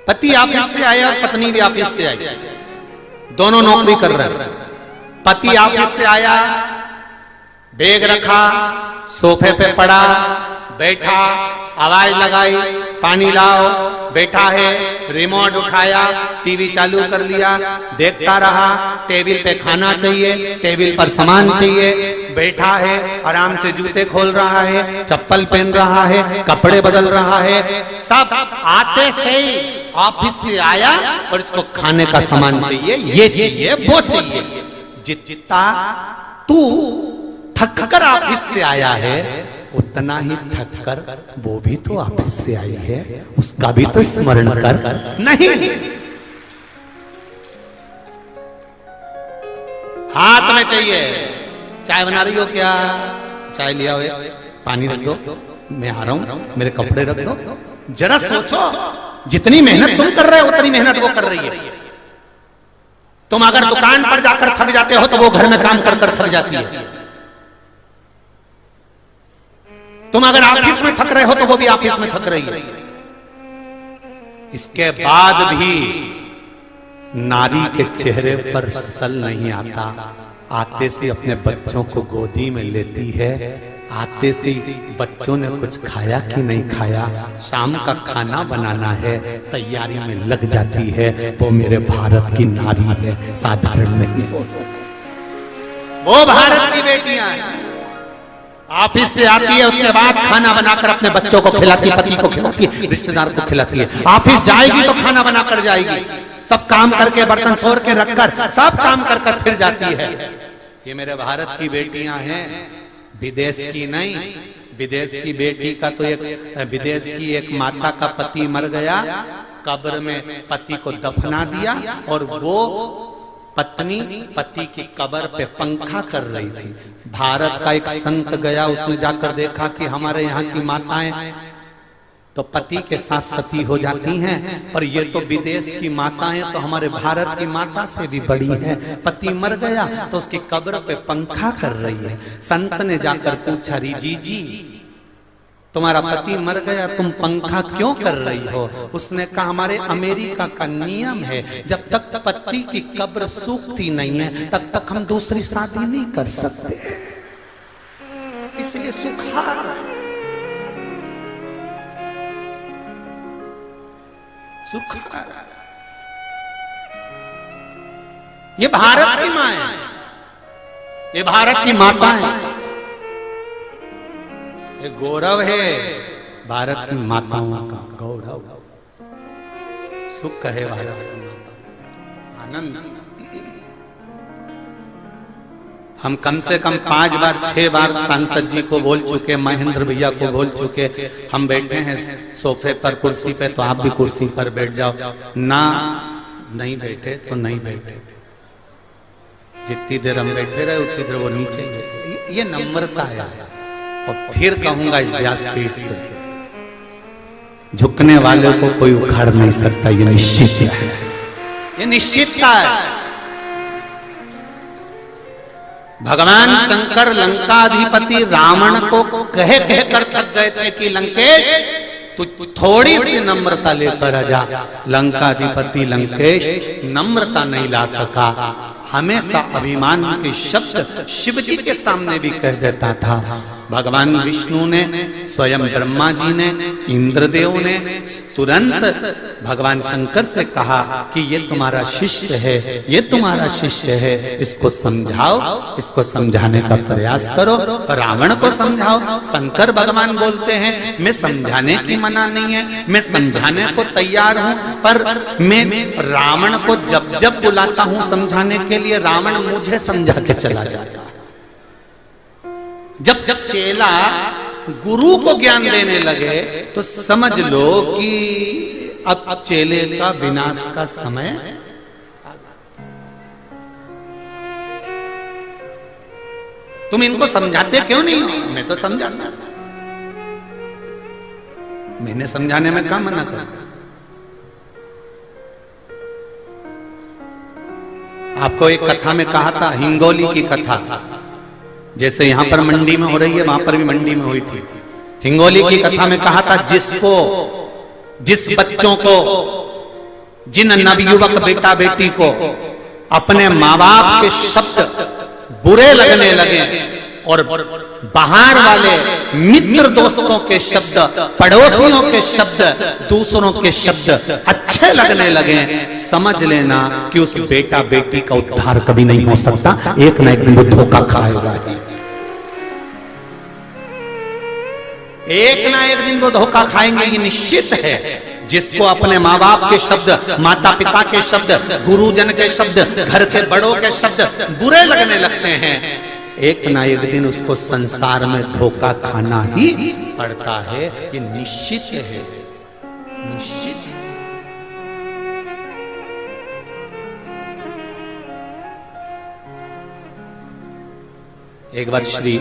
पति ऑफिस से आया और पत्नी भी ऑफिस से आई, दोनों नौकरी कर रहे हैं। पति ऑफिस से आया, बैग रखा, सोफे पे पड़ा, बैठा, आवाज लगाई, पानी लाओ, बैठा है, रिमोट उठाया, टीवी चालू कर लिया, देखता रहा, टेबल पे खाना चाहिए, टेबल पर सामान चाहिए, बैठा है, आराम से जूते खोल रहा है, चप्पल पहन रहा है, कपड़े बदल रहा है, सब आते से ऑफिस से आया और इसको खाने का सामान चाहिए, ये चाहिए, वो चाहिए। जितना तू थक कर ऑफिस से आया है उतना ही थक कर वो भी तो ऑफिस से आई है, उसका भी तो स्मरण कर। नहीं, हाथ में चाहिए, चाय बना रही हो क्या, चाय लिया हो, पानी रख दो, मैं आ रहा हूं, मेरे कपड़े रख दो। जरा सोचो, जितनी मेहनत तुम कर रहे हो उतनी मेहनत वो कर रही है। तुम अगर दुकान पर जाकर थक जाते हो तो वो घर में काम कर कर थक जाती है। तुम अगर ऑफिस में थक रहे हो तो वो भी ऑफिस में थक रही है। इसके बाद भी नारी के चेहरे पर सल नहीं आता, आते से अपने बच्चों को गोदी में लेती है, आते से बच्चों ने कुछ खाया कि नहीं खाया, शाम का खाना बनाना है, तैयारी में लग जाती है। वो मेरे भारत की नारी है, साधारण नहीं हो सकती। वो भारत की बेटियां हैं, ऑफिस से आती है, उसके बाद खाना बनाकर अपने बच्चों को खिलाती, पति को खिलाती, रिश्तेदार को खिलाती है। ऑफिस जाएगी तो खाना बनाकर जाएगी, सब काम करके, बर्तन सोर के रखकर सब काम कर फिर जाती है। ये मेरे भारत की बेटियां हैं, विदेश की नहीं। विदेश की बेटी का तो विदेश की एक माता का पति मर गया, कब्र में पति को दफना दिया और वो पत्नी पति की कब्र पे पंखा कर रही थी। भारत का एक संत गया, उसने जाकर देखा कि हमारे यहाँ की माताएं तो पति के साथ सती हो जाती हैं, पर ये तो विदेश की माताएं तो हमारे भारत की माता से भी बड़ी हैं। पति मर गया तो उसकी कब्र पे पंखा कर रही है। संत ने जाकर पूछा, री जी तुम्हारा पति मर गया, तुम पंखा क्यों कर रही हो? उसने कहा, हमारे अमेरिका का नियम है, जब तक पति की कब्र सूखती नहीं है तब तक हम दूसरी शादी नहीं कर सकते, इसलिए सुखा। सुखा ये भारत की माँ है, ये भारत की माता है, ये गौरव है भारत की माताओं का, गौरव सुख है भारत की माता, आनंद। हम कम से कम 5 बार 6 बार सांसद जी को बोल चुके, महेंद्र भैया को बोल चुके, हम बैठे हैं सोफे पर, कुर्सी पे, तो आप भी कुर्सी पर बैठ जाओ ना। नहीं बैठे तो नहीं बैठे, जितनी देर हम बैठे रहे उतनी देर वो नीचे ही बैठे। ये नम्रता है। और फिर कहूंगा इस व्यासपीठ से, झुकने वाले को कोई उखाड़ नहीं सकता, ये निश्चित है, ये निश्चितता है। भगवान शंकर लंकाधिपति रावण को कह कहकर थक गए थे कि लंकेश तू थोड़ी सी नम्रता लेकर आ जा। लंकाधिपति लंकेश नम्रता नहीं ला सका, हमेशा अभिमान के शब्द शिव जी के सामने भी कह देता था। भगवान विष्णु ने, स्वयं ब्रह्मा जी ने, इंद्रदेव ने तुरंत भगवान शंकर से कहा कि ये तुम्हारा शिष्य है, ये तुम्हारा शिष्य है, इसको समझाओ, इसको समझाने का प्रयास करो, रावण को समझाओ। शंकर भगवान बोलते हैं, मैं समझाने की मना नहीं है, मैं समझाने को तैयार हूं, पर मैं रावण को जब जब बुलाता हूं समझाने के लिए, रावण मुझे समझा के चला जाता। जब जब चेला गुरु को ज्ञान देने लगे तो समझ लो कि अब चेले का विनाश का समय। तुम इनको समझाते क्यों नहीं हो? मैं तो समझाता, मैंने समझाने में क्या मना कर। आपको एक कथा में कहा था, हिंगोली की कथा, जैसे यहां पर मंडी में हो रही है वहां पर भी मंडी में हुई थी। हिंगोली की कथा में कहा था, जिस बच्चों को, जिन नवयुवक बेटा बेटी को अपने माँ बाप के शब्द बुरे लगने लगे और बाहर वाले मित्र दोस्तों के शब्द, पड़ोसियों के शब्द, दूसरों के शब्द अच्छे लगने लगे, समझ लेना कि उस बेटा बेटी का उद्धार कभी नहीं हो सकता, एक ना एक दिन वो धोखा खाएगा, एक ना एक दिन वो धोखा खाएंगे, ये निश्चित है। जिसको अपने माँ बाप के शब्द, माता पिता के शब्द, गुरुजन के शब्द, घर के बड़ों के शब्द बुरे लगने लगते हैं, एक ना एक दिन उसको संसार में धोखा खाना ही पड़ता है, ये निश्चित है, निश्चित। एक बार श्री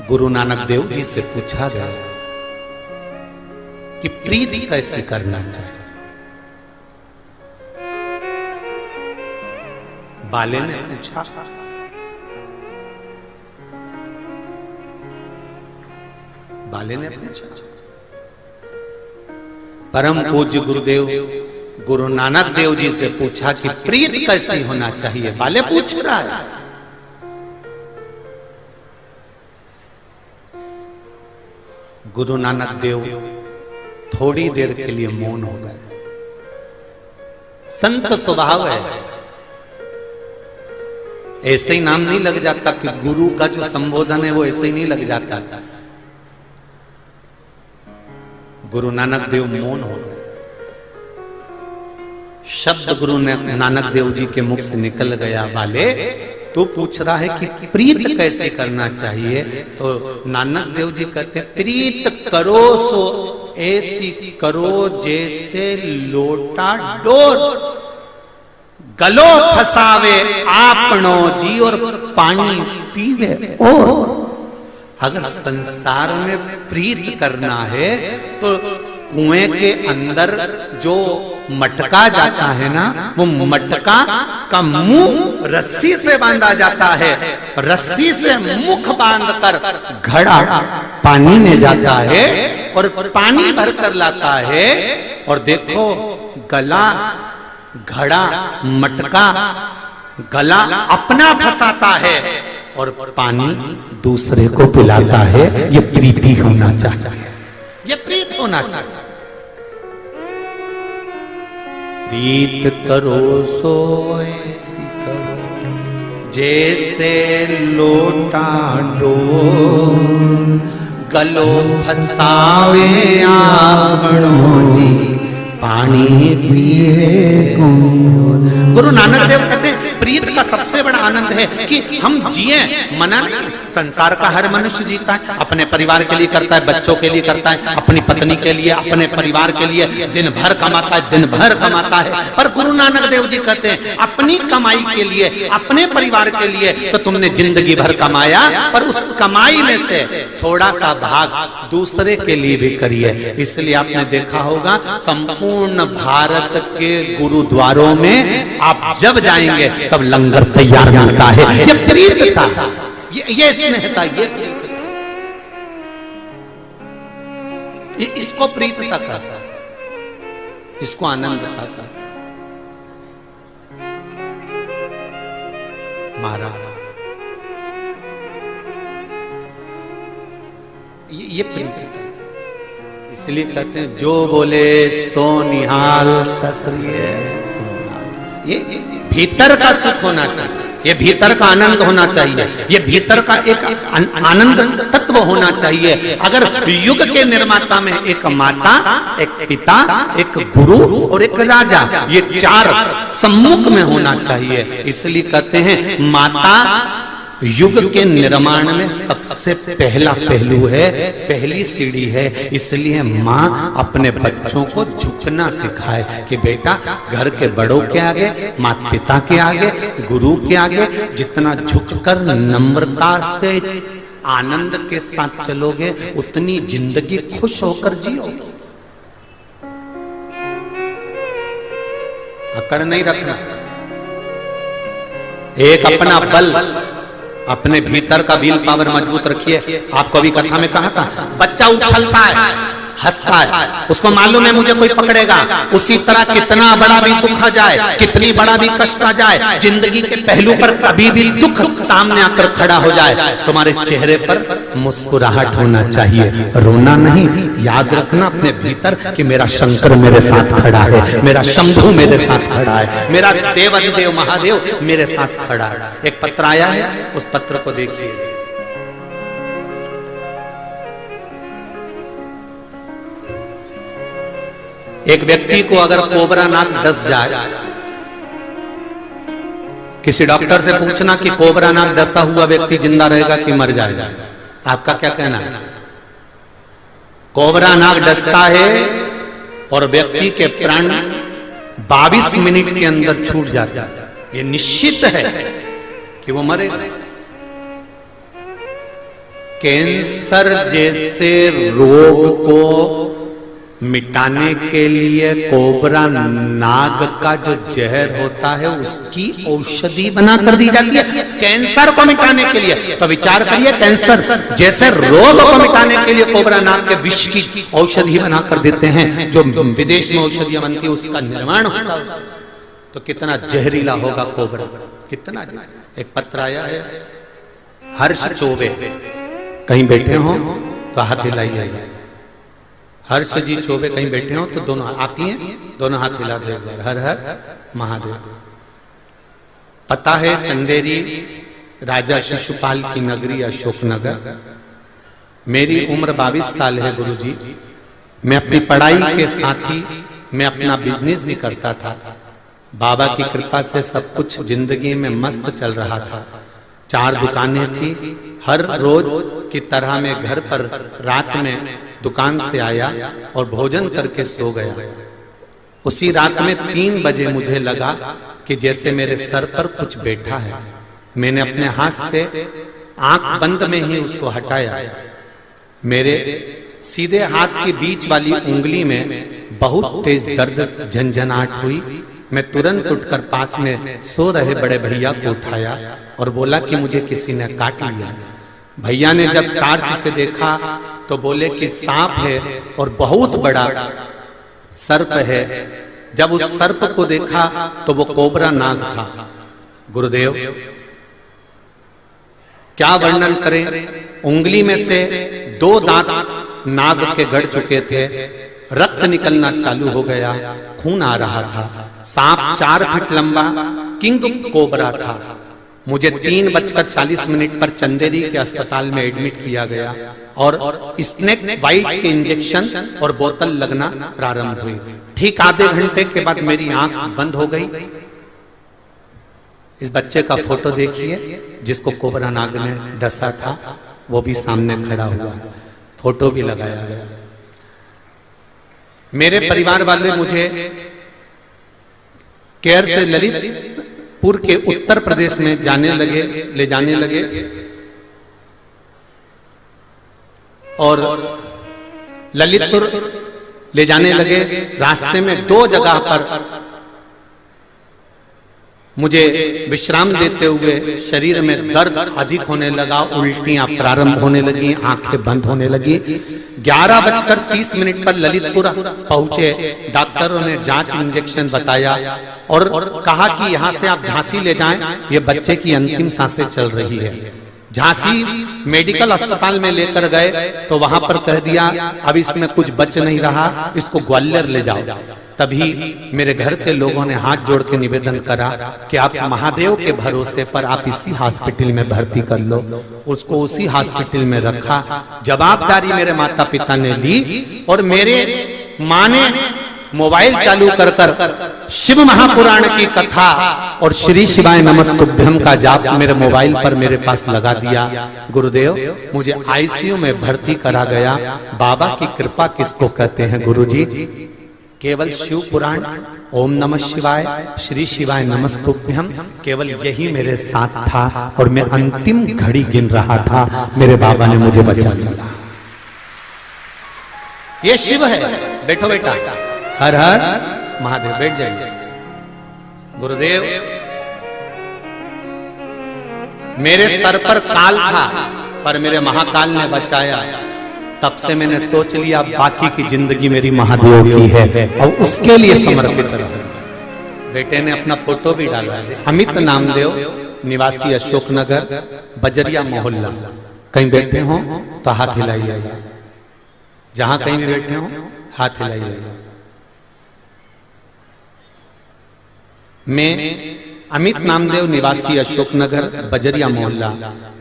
गुरु नानक देव जी से पूछा गया कि प्रीति कैसे करना चाहिए। बाले ने पूछा, बाले ने पूछा, परम पूज्य गुरुदेव गुरु नानक देव जी से पूछा कि प्रीति कैसे होना चाहिए। बाले पूछ रहा है, गुरु नानक देव थोड़ी देर के लिए मौन हो गए। संत स्वभाव है, ऐसे ही नाम नहीं लग जाता कि गुरु का जो संबोधन है वो ऐसे ही नहीं लग जाता। गुरु नानक देव मौन हो गए। शब्द गुरु नानक देव जी के मुख से निकल गया, वाले तो पूछ रहा है कि प्रीत कैसे करना चाहिए। तो नानक देव जी कहते हैं, प्रीत करो सो ऐसी करो जैसे लोटा डोर, गलो फसावे आपनो जी और पानी पीवे और। अगर संसार में प्रीत करना है तो कुएं के अंदर जो मटका जाता है ना, वो मटका का मुंह रस्सी से बांधा जाता है, रस्सी से मुख बांधकर घड़ा पानी में जाता है और पानी भरकर लाता है। और देखो गला, घड़ा, मटका, गला अपना फंसाता है और पानी दूसरे को पिलाता है। ये प्रीति होना चाहिए, ये प्रीत होना चाहिए। प्रीत करो सो ऐसी करो जैसे लोटा डोर, गलो फसावे आपनो जी पानी पीवे कौन। गुरु नानक देव कहते हैं प्रीत का सबसे बड़ा आनंद है कि हम जिए, मना नहीं। संसार का हर मनुष्य जीता है, अपने परिवार के लिए करता है, बच्चों के लिए करता है, अपनी पत्नी के लिए, अपने परिवार के लिए दिन भर कमाता है, दिन भर कमाता है। पर गुरु नानक देव जी कहते हैं अपनी कमाई के लिए, अपने परिवार के लिए तो तुमने जिंदगी भर कमाया, पर उस कमाई में से थोड़ा सा भाग दूसरे के लिए भी करिए। इसलिए आपने देखा होगा संपूर्ण भारत के गुरुद्वारों में आप जब जाएंगे तब लंगर तैयार मिलता है। ये प्रीतता, ये स्नेहता, ये प्रीतता, इसको प्रीतता कहता, इसको आनंदता कहता। महाराज ये प्रीतता, इसलिए कहते हैं जो बोले सो निहाल ससुरिये। ये भीतर का सुख होना चाहिए, ये भीतर का आनंद होना चाहिए, ये भीतर का एक आनंद तत्व होना चाहिए। अगर युग के निर्माता में एक माता, एक पिता, एक गुरु और एक राजा, ये चार सम्मुख में होना चाहिए। इसलिए कहते हैं माता युग के निर्माण में सबसे पहला पहलू है, पहली सीढ़ी है। इसलिए माँ अपने बच्चों को झुकना सिखाए कि बेटा घर के बड़ों के आगे, माता पिता के आगे, गुरु के आगे जितना झुककर नम्रता से आनंद के साथ चलोगे उतनी जिंदगी खुश होकर जियोगे। अकड़ नहीं रखना। एक अपना बल, अपने भीतर का विल पावर मजबूत रखिए। आपको अभी कथा में कहा था, बच्चा उछलता है, हंसता है, उसको मालूम है मुझे कोई पकड़ेगा। उसी तरह कितना बड़ा भी दुख आ जाए, कितनी बड़ा भी कष्ट आ जाए, जिंदगी के पहलू पर कभी भी दुख सामने आकर खड़ा हो जाए, तुम्हारे चेहरे पर मुस्कुराहट होना चाहिए, रोना नहीं। याद रखना अपने भीतर कि मेरा शंकर मेरे साथ खड़ा है, मेरा शंभू मेरे साथ खड़ा है, मेरा देवाधिदेव महादेव मेरे साथ खड़ा है। एक पत्र आया है, उस पत्र को देखिए। एक व्यक्ति को अगर कोबरा नाग डस जाए, किसी डॉक्टर से पूछना कि कोबरा नाग डसा हुआ व्यक्ति जिंदा रहेगा कि मर जाएगा, आपका क्या कहना है? कोबरा नाग डसता है और व्यक्ति के प्राण 22 मिनट के अंदर छूट जाता है। ये निश्चित है कि वो मरेगा। कैंसर जैसे रोग को मिटाने के लिए कोबरा नाग का जो जहर होता है उसकी औषधि बनाकर दी जाती है कैंसर को मिटाने के लिए। तो विचार करिए, कैंसर जैसे रोग को मिटाने के लिए कोबरा नाग के विष की औषधि बनाकर देते हैं, जो विदेश में औषधियां बनती है उसका निर्माण होता है, तो कितना जहरीला होगा कोबरा, कितना जहरीला। एक पत्र आया है, हर्ष चौबे, कहीं बैठे हो तो हाथ हिलाइए। हर्ष जी चौबे कहीं बैठे हो तो दोनों आती हैं, दोनों हाथ हिला दो एक बार। हर हर महादेव। पता है चंदेरी राजा शिशुपाल की नगरी अशोकनगर। मेरी उम्र 22 साल है गुरुजी। मैं अपनी पढ़ाई के साथ ही मैं अपना बिजनेस भी करता था। बाबा की कृपा से सब कुछ जिंदगी में मस्त चल रहा था। 4 दुकानें थी। हर रोज की तरह मैं घर पर रात में दुकान से आया और भोजन करके सो गया। उसी रात में 3 बजे मुझे लगा कि जैसे मेरे सर पर कुछ बैठा है। मैंने अपने हाथ से आंख बंद में ही उसको हटाया। मेरे सीधे हाथ की बीच वाली उंगली में बहुत तेज दर्द झंझनाहट हुई। मैं तुरंत उठकर पास में सो रहे बड़े भैया को उठाया और बोला कि मुझे किसी ने काट लिया। भैया ने जब टार्च से देखा तो बोले कि सांप है और बहुत बड़ा सर्प है। जब उस सर्प को देखा तो वो कोबरा नाग था। गुरुदेव क्या वर्णन करें, उंगली में से 2 दांत नाग के गड़ चुके थे, रक्त निकलना चालू हो गया, खून आ रहा था। सांप 4 फीट लंबा किंग कोबरा था। मुझे 3:40 पर चंदेरी के अस्पताल में एडमिट किया गया और स्नेक बाइट के इंजेक्शन और बोतल लगना प्रारंभ हुई। ठीक आधे घंटे के बाद मेरी आंख बंद हो गई। इस बच्चे का फोटो देखिए जिसको कोबरा नाग ने डसा था, वो भी सामने खड़ा हुआ है, फोटो भी लगाया गया। मेरे परिवार वाले मुझे केयर से ललितपुर के उत्तर प्रदेश में ले जाने लगे और ललितपुर ले जाने लगे। रास्ते में 2 जगह पर मुझे विश्राम देते हुए शरीर में दर्द अधिक होने लगा, उल्टियां प्रारंभ होने लगी, आंखें बंद होने लगी। 11:30 पर ललितपुर पहुंचे। डॉक्टरों ने जांच इंजेक्शन बताया और कहा कि यहां से आप झांसी ले जाएं, ये बच्चे की अंतिम सांसें चल रही है। झांसी मेडिकल अस्पताल में लेकर गए तो वहां पर कह दिया अब इसमें कुछ बच नहीं रहा, इसको ग्वालियर ले जाओ। तभी मेरे घर के लोगों ने हाथ जोड़ के निवेदन करा कि आप महादेव के भरोसे पर आप इसी हॉस्पिटल में भर्ती कर लो। उसको उसी हॉस्पिटल में रखा। जवाबदारी मेरे माता पिता ने ली और मेरे माँ ने मोबाइल चालू कर शिव महापुराण की कथा और श्री शिवाय नमस्तुभ्यम का जाप मेरे मोबाइल पर मेरे पास लगा दिया। गुरुदेव मुझे आईसीयू में भर्ती करा गया। बाबा की कृपा किसको कहते हैं गुरुजी? केवल शिव पुराण, ओम नमः शिवाय, श्री शिवाय नमस्तुभ्यम, केवल यही मेरे साथ था और मैं अंतिम घड़ी गिन रहा था। मेरे बाबा ने मुझे बचा लिया। ये शिव है। बैठो बेटा। हर हर महादेव। बैठ जाइए। गुरुदेव मेरे सर पर काल था पर मेरे महाकाल ने बचाया। तब से मैंने सोच लिया बाकी की जिंदगी मेरी महादेव की है और उसके लिए समर्पित रहा। बेटे ने अपना फोटो भी डाला है। अमित नामदेव, निवासी अशोकनगर, बजरिया मोहल्ला। कहीं बैठे हो तो हाथ हिलाइएगा। जहां कहीं भी बैठे हो हाथ हिलाइएगा। मैं अमित नामदेव, निवासी अशोकनगर, बजरिया मोहल्ला।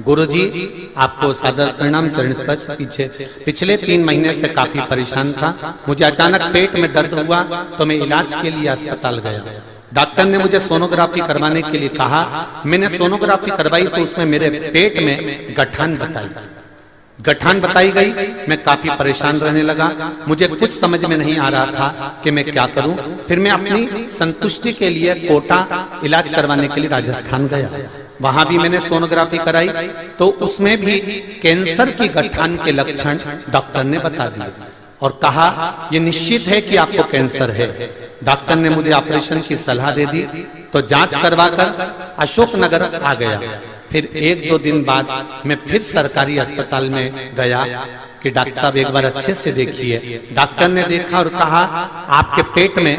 गुरुजी आपको सादर प्रणाम। चरण स्पर्श। पिछले 3 महीने से काफी परेशान था। मुझे अचानक पेट में दर्द हुआ तो मैं इलाज के लिए अस्पताल गया। डॉक्टर ने मुझे सोनोग्राफी करवाने के लिए कहा। मैंने सोनोग्राफी करवाई तो उसमें मेरे पेट में गठान बताई गई। मैं काफी परेशान रहने लगा। मुझे कुछ समझ में नहीं आ रहा था कि मैं क्या करूं। फिर मैं अपनी संतुष्टि के लिए कोटा इलाज करवाने के लिए राजस्थान गया। वहां भी मैंने सोनोग्राफी कराई तो उसमें भी कैंसर की गठान के लक्षण डॉक्टर ने बता दिए और कहा यह निश्चित है कि आपको कैंसर है। डॉक्टर ने मुझे ऑपरेशन की सलाह दे दी तो जांच करवाकर अशोकनगर आ गया। फिर 1-2 दिन बाद मैं फिर सरकारी अस्पताल में गया कि डॉक्टर साहब एक बार अच्छे से देखिए। डॉक्टर ने देखा और कहा आपके पेट में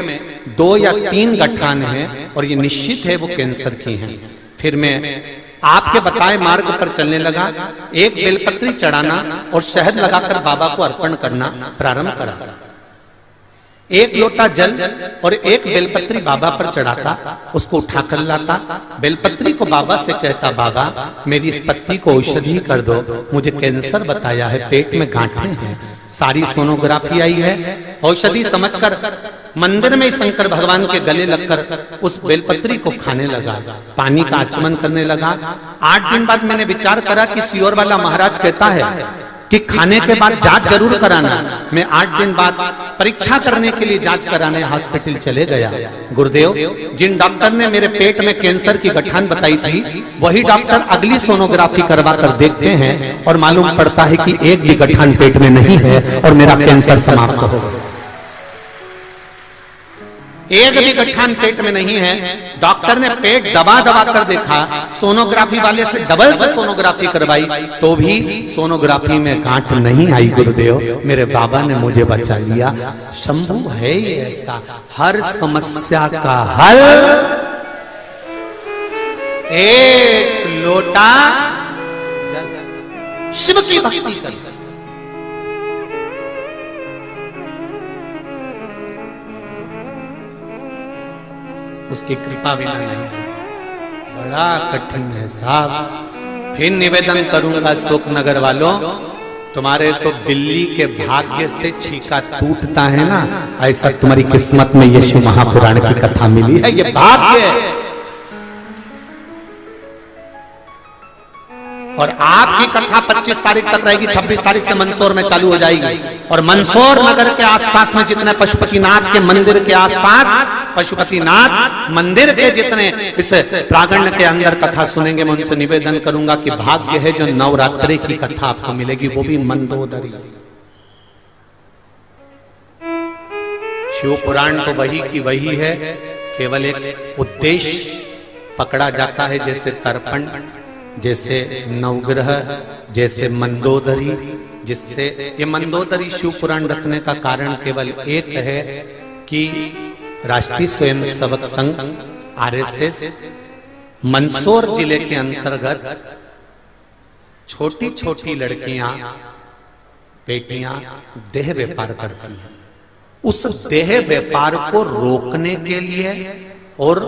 2 या 3 गठान हैं और ये निश्चित है वो कैंसर की हैं। फिर मैं आपके बताए मार्ग पर चलने लगा। एक बेलपत्री चढ़ाना और शहद लगाकर बाबा को अर्पण करना प्रारंभ करा। 1 लोटा जल और 1 बेलपत्री बाबा पर चढ़ाता, उसको उठाकर लाता, बेलपत्री को बाबा से कहता बाबा मेरी इस पत्ती को औषधि कर दो, मुझे कैंसर बताया है, पेट में गांठें हैं। सारी सोनोग्राफी आई है। औषधि समझकर मंदिर में शंकर भगवान के गले लगकर उस बेलपत्री को खाने लगा, पानी का आचमन करने लगा। 8 दिन बाद मैंने विचार करा कि सियोर वाला महाराज कहता है कि खाने के बाद जांच जरूर कराना। मैं 8 दिन बाद परीक्षा करने के लिए जांच कराने हॉस्पिटल चले गया। गुरुदेव जिन डॉक्टर ने मेरे पेट में कैंसर की गठान बताई थी वही डॉक्टर अगली सोनोग्राफी करवा कर देखते हैं और मालूम पड़ता है कि एक भी गठान पेट में नहीं है और मेरा कैंसर समाप्त हो गया। एक भी गठान पेट में नहीं है। डॉक्टर ने पेट दबा कर देखा, सोनोग्राफी वाले से डबल से सोनोग्राफी करवाई तो भी सोनोग्राफी में गांठ नहीं आई। गुरुदेव मेरे बाबा ने मुझे बचा लिया। शंभू है ये ऐसा, हर समस्या का हल 1 लोटा शिव की भक्ति कर। उसकी कृपा बिना नहीं मिल सकती। बड़ा कठिन है साहब। फिर निवेदन करूंगा अशोकनगर वालों, तुम्हारे तो बिल्ली के भाग्य से छीका टूटता है ना, ऐसा तुम्हारी किस्मत में यीशु महापुराण की कथा मिली है। ये भाग्य है। और आपकी कथा 25 तारीख तक रहेगी। 26 तारीख से मंदसौर में चालू हो जाएगी। और मंदसौर नगर के आसपास में जितने पशुपतिनाथ के मंदिर के आसपास, पशुपतिनाथ मंदिर के जितने इस प्रांगण के अंदर कथा सुनेंगे, मैं उनसे निवेदन करूंगा कि भाग्य है जो नवरात्रि की कथा आपको मिलेगी, वो भी मंदोदरी। शिव पुराण तो वही की वही है, केवल एक उद्देश्य पकड़ा जाता है, जैसे तर्पण, जैसे नवग्रह, जैसे मंदोदरी। जिससे ये मंदोदरी शिव पुराण रखने का कारण केवल एक है कि राष्ट्रीय स्वयंसेवक संघ RSS मंदसौर जिले के अंतर्गत छोटी छोटी लड़कियां, बेटियां देह व्यापार करती हैं। उस देह व्यापार को रोकने के लिए और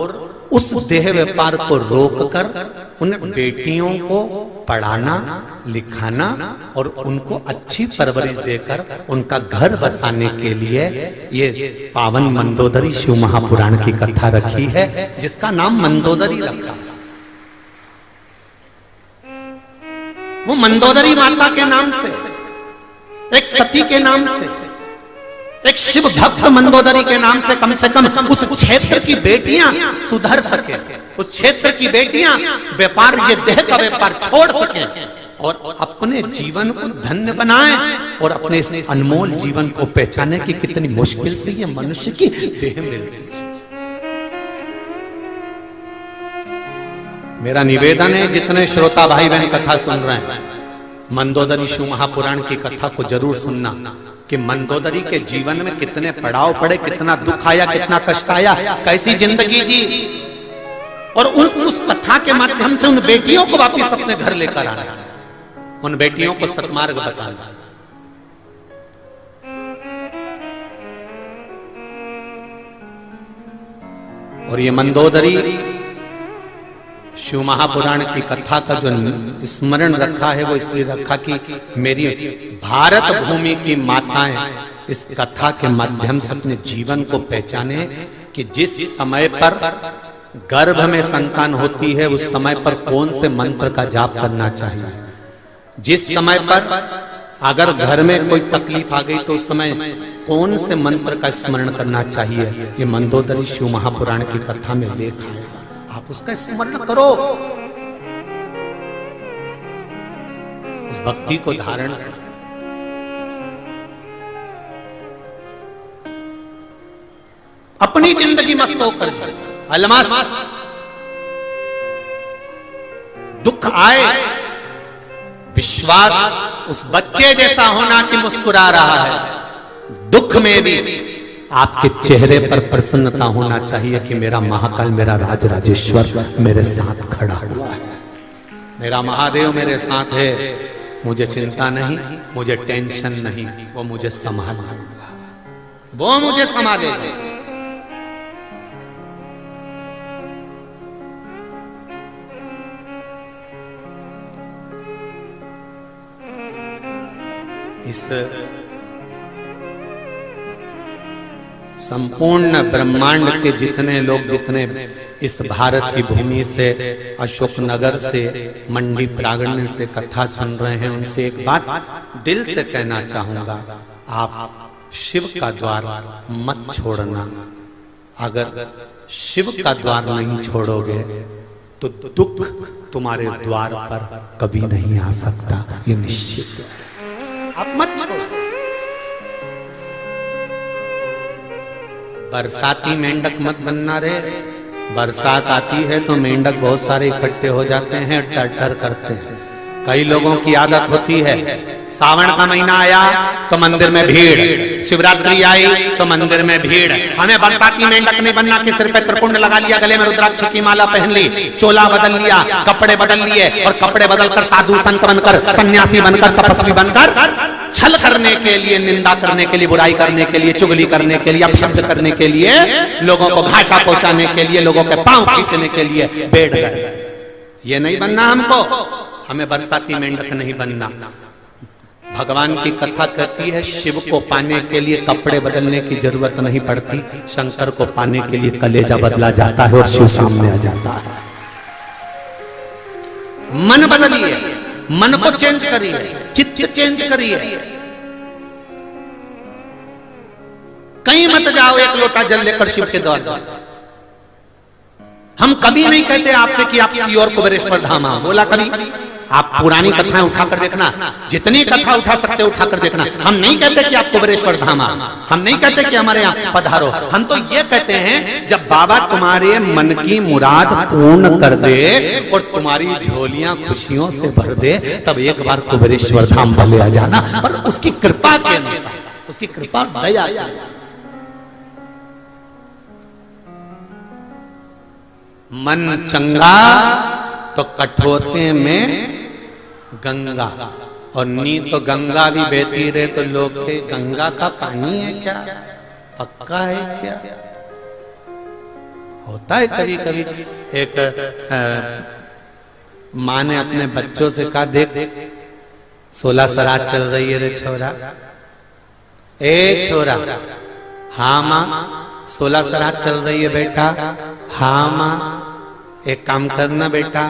उस देह व्यापार को रोककर उन बेटियों को पढ़ाना लिखाना और उनको अच्छी परवरिश देकर उनका घर बसाने के लिए ये पावन मंदोदरी शिव महापुराण की कथा रखी है, जिसका नाम मंदोदरी रखा। वो मंदोदरी माता के नाम से, एक सती के नाम से, एक शिव भक्त मंदोदरी के नाम से कम उस क्षेत्र की बेटियां सुधर सके, उस क्षेत्र की बेटियां व्यापार, ये देह का व्यापार छोड़ सके और अपने जीवन को धन्य बनाएं और अपने इस अनमोल जीवन को पहचाने की कितनी मुश्किल से ये मनुष्य की देह मिलती है। मेरा निवेदन है, जितने श्रोता भाई बहन कथा सुन रहे हैं, मंदोदरी शिव महापुराण की कथा को जरूर सुनना कि मंदोदरी के जीवन में कितने पड़ाव पड़े, कितना दुख आया, कितना कष्ट आया, कैसी जिंदगी जी, और उस कथा के माध्यम से उन बेटियों को वापस अपने घर लेकर आना, उन बेटियों को सत्मार्ग बताना। और ये मंदोदरी शिव महापुराण की कथा का जो स्मरण रखा है वो इसलिए रखा कि मेरी भारत भूमि की माताएं इस कथा के माध्यम से अपने जीवन को पहचाने कि जिस समय पर गर्भ में संतान होती है उस समय पर कौन से मंत्र का जाप करना चाहिए, जिस समय पर अगर घर में कोई तकलीफ आ गई तो उस समय कौन से मंत्र का स्मरण करना चाहिए, ये मंदोदरी शिव महापुराण की कथा में लेख है। आप उसका स्मरण करो, उस भक्ति को धारण करो। अपनी जिंदगी मस्त होकर अलमास दुख आए, विश्वास उस बच्चे जैसा होना कि मुस्कुरा रहा है, दुख में भी आपके चेहरे पर प्रसन्नता होना चाहिए कि मेरा महाकाल, मेरा राज राजेश्वर मेरे साथ खड़ा हुआ है, मेरा महादेव मेरे साथ है, मुझे चिंता नहीं, मुझे टेंशन नहीं, वो मुझे संभालेगा, वो मुझे संभालेगा। इस संपूर्ण ब्रह्मांड के जितने लोग, जितने इस भारत की भूमि से, अशोकनगर से, मंडी प्रांगण से कथा सुन रहे हैं, उनसे एक बात दिल से कहना चाहूंगा, आप शिव का द्वार मत छोड़ना। अगर शिव का द्वार नहीं छोड़ोगे तो दुख तुम्हारे द्वार पर कभी नहीं आ सकता, ये निश्चित है। आप मत छोड़ो। बरसाती मेंढक मत बनना रे, बरसात आती है तो मेंढक बहुत सारे इकट्ठे हो जाते हैं, टर करते हैं। कई लोगों की आदत होती है, सावन का महीना आया तो मंदिर में भीड़, शिवरात्रि आई तो मंदिर में भीड़। हमें बरसाती मेंढक नहीं बनना कि सिर पे त्रिपुंड लगा लिया, गले में रुद्राक्ष की माला पहन ली, चोला बदल लिया, कपड़े बदल लिए और कपड़े बदलकर साधु संत बनकर, सन्यासी बनकर, तपस्वी बनकर छल करने के लिए, निंदा करने के लिए, बुराई करने के लिए, चुगली करने के लिए, अपशब्द करने के लिए, लोगों को घाटा पहुंचाने के लिए, लोगों के पांव खींचने के लिए बैठ गए। ये नहीं बनना हमको, हमें बरसाती मेंढक नहीं बनना। भगवान की कथा कहती है शिव को पाने के लिए कपड़े बदलने की जरूरत नहीं पड़ती, शंकर को पाने के लिए कलेजा बदला जाता है और शिव सामने आ जाता है। मन बदलिए, मन को चेंज करिए, चित्त चेंज करिए। कहीं मत जाओ एक लोटा जल लेकर शिव के द्वार। हम कभी नहीं कहते आपसे कि आप सीओर कुबेरेश्वर धाम आओ, बोला कभी? आप पुरानी कथाएं उठाकर देखना, जितनी कथा उठा सकते उठाकर देखना। हम नहीं कहते कि आप कुबेरेश्वर धाम आओ, हम नहीं कहते कि हमारे यहाँ पधारो। हम तो ये कहते हैं जब बाबा तुम्हारे मन की मुराद पूर्ण कर दे और तुम्हारी झोलियां खुशियों से भर दे, तब एक बार कुबेरेश्वर धाम भले आ जाना, पर उसकी कृपा के अनुसार, उसकी कृपा दया। मन चंगा तो कठोते में गंगा, और नी तो गंगा भी बहती रहे तो लोग के गंगा का पानी है क्या, पक्का है क्या? होता है कभी कभी। एक माँ ने अपने बच्चों से कहा, देख 16 सरात चल रही है रे छोरा, ए छोरा। हाँ माँ 16 सरात चल रही है बेटा। हाँ माँ। एक काम करना बेटा,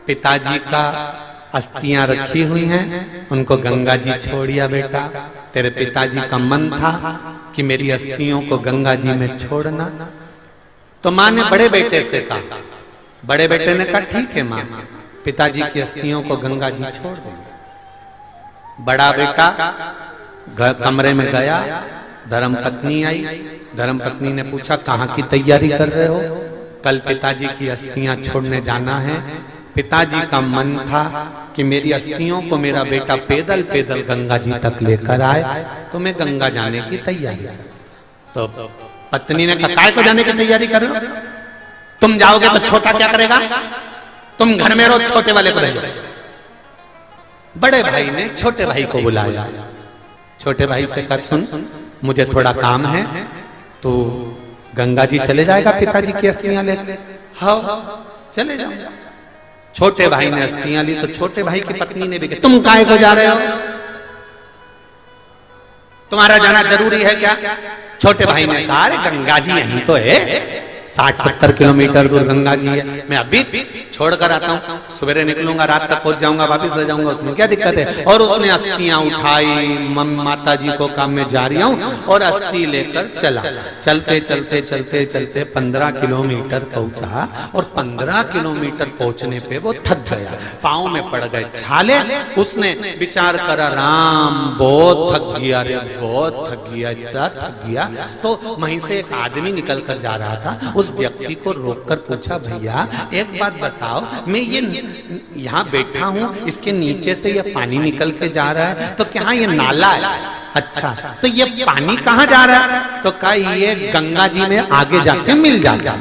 पिताजी का अस्थियां रखी हुई हैं, उनको गंगा जी छोड़िया बेटा। तेरे पिताजी का मन था कि मेरी अस्थियों को गंगा जी में छोड़ना। तो माँ ने बड़े बेटे से कहा, बड़े बेटे ने कहा ठीक है माँ, पिताजी की अस्थियों को गंगा जी छोड़ देंगे। बड़ा बेटा कमरे में गया, धर्मपत्नी आई। धर्मपत्नी ने पूछा कहाँ की तैयारी कर रहे हो? कल पिताजी की अस्थियां छोड़ने जाना है। पिताजी का मन था कि मेरी अस्थियों को मेरा बेटा पैदल पैदल गंगा जी तक लेकर आए, तो मैं गंगा जाने की तैयारी। तो पत्नी ने कहा, काय को जाने की तैयारी कर रहे हो? तुम जाओगे तो छोटा क्या करेगा? तुम घर में रोज छोटे वाले को रह जाओ। बड़े भाई ने छोटे भाई को बुलाया। छोटे भाई से कहा, सुन मुझे थोड़ा काम है, तो गंगा जी चले जाएगा पिताजी की अस्थियां लेकर? हाँ चले जाओ। छोटे भाई ने अस्थियां ली, तो छोटे भाई की पत्नी ने भी कहा, तुम काहे को जा रहे हो? तुम्हारा जाना जरूरी है क्या? छोटे भाई ने कहा, अरे गंगा जी यहीं तो है, 60-70 किलोमीटर दूर गंगा जी है, मैं अभी छोड़ कर आता हूँ, सवेरे निकलूंगा, रात तक पहुंच जाऊंगा, वापस रह जाऊंगा, उसमें क्या दिक्कत है? और उसने अस्थियां उठाई, माता जी को काम में जा रही हूं, और अस्थि लेकर चला। चलते चलते चलते चलते 15 किलोमीटर पहुंचा, और 15 किलोमीटर पहुंचने पे वो थक गया, पाँव में पड़ गए छाले। उसने विचार करा, राम बहुत थक गया रे, बहुत थक गया, इतना थक गया। तो वहीं से एक आदमी निकल कर जा रहा था, उस व्यक्ति को रोककर पूछा, भैया एक बात बताओ, मैं ये यहाँ बैठा हूँ, इसके नीचे से ये पानी निकल के जा रहा है, तो क्या ये नाला है? अच्छा, तो ये पानी कहाँ जा रहा है? तो कहा ये गंगा जी में आगे जाके मिल जाता।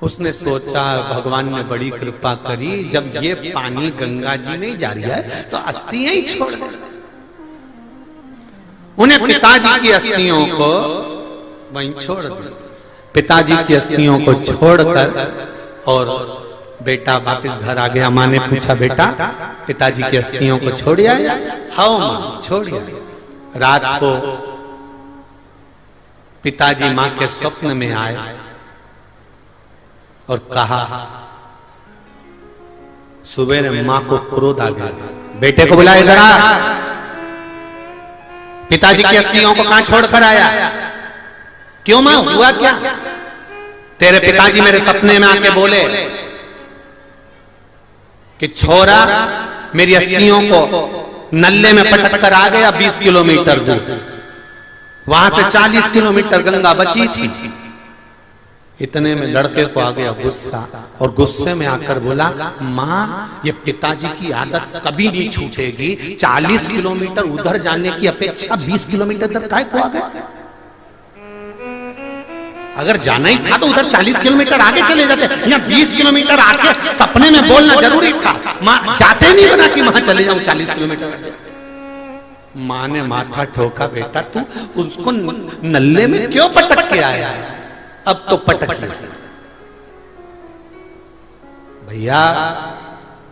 उसने सोचा, भगवान ने बड़ी कृपा करी, जब ये पानी गंगा जी में जा रही है तो अस्थियां ही छोड़ दे। उन्हें पिताजी की अस्थियों को वहीं छोड़ दिया। पिताजी की अस्थियों को छोड़कर और बेटा वापस घर आ गया। माँ ने पूछा, बेटा पिताजी की अस्थियों को छोड़ आया? हाँ माँ छोड़ आया। रात को पिताजी माँ के स्वप्न में आए और कहा, सुबह माँ को क्रोध आ गया, बेटे को बुला इधर आ, पिताजी की अस्थियों को कहां छोड़कर आया? क्यों मां, हुआ क्या? तेरे पिताजी मेरे सपने में आके बोले कि छोरा मेरी अस्थियों को नल्ले में पटक कर आ गया 20 किलोमीटर दूर, वहां से 40 किलोमीटर गंगा बची थी। इतने में लड़के को आ गया गुस्सा, और गुस्से में आकर बोला, माँ ये पिताजी की आदत कभी नहीं छूटेगी, 40 किलोमीटर उधर जाने की अपेक्षा 20 किलोमीटर तक काहे को आ गया? अगर जाना ही था तो उधर 40 किलोमीटर आगे चले जाते, या 20 किलोमीटर आगे सपने में बोलना जरूरी था। माँ जाते नहीं बना कि वहां चले जाऊं 40 किलोमीटर। माँ ने माथा ठोका, बेटा तू उसको नल्ले में क्यों पटक के आया? अब तो पटक भैया,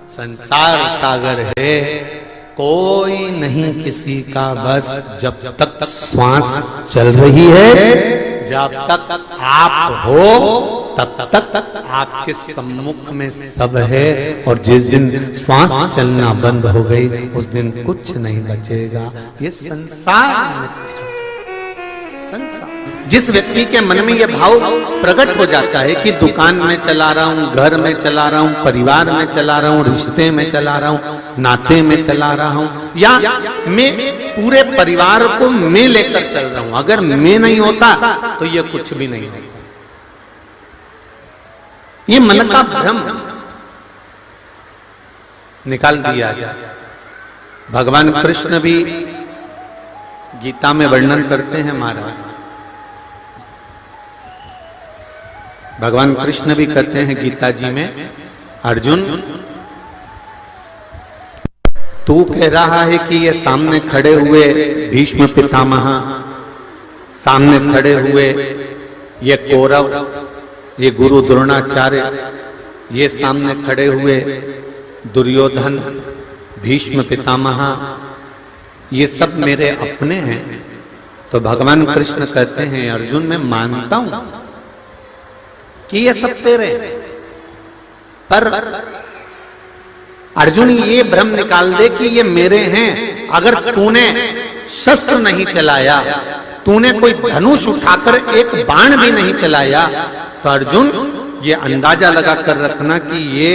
संसार सागर है, कोई नहीं किसी का बस, जब तक श्वास चल रही है, जब तक आप हो तब तक आपके सम्मुख में सब है, और जिस दिन श्वास चलना बंद हो गई उस दिन कुछ नहीं बचेगा। ये संसार मिथ्या संसार। जिस व्यक्ति के मन में यह भाव प्रकट हो जाता है कि दुकान में चला रहा हूं, घर में चला रहा हूं, परिवार में चला रहा हूं, रिश्ते में चला रहा हूं, नाते में चला रहा हूं, या मैं पूरे परिवार को मैं लेकर चल रहा हूं, अगर मैं नहीं होता तो ये कुछ भी नहीं होता। ये मन का भ्रम निकाल दिया जाए। भगवान कृष्ण भी गीता में वर्णन करते हैं महाराज, भगवान कृष्ण भी कहते हैं गीता जी में, अर्जुन तू कह रहा है कि ये सामने खड़े हुए भीष्म पितामह, सामने खड़े हुए ये कौरव, ये गुरु द्रोणाचार्य, ये सामने खड़े हुए दुर्योधन, भीष्म पितामह, ये सब मेरे अपने हैं। तो भगवान कृष्ण कहते हैं अर्जुन मैं मानता हूं कि ये सब तेरे हैं, पर अर्जुन ये भ्रम निकाल दे कि ये मेरे हैं। अगर तूने शस्त्र नहीं चलाया, तूने कोई धनुष उठाकर एक बाण भी नहीं चलाया, तो अर्जुन ये अंदाजा लगा कर रखना कि ये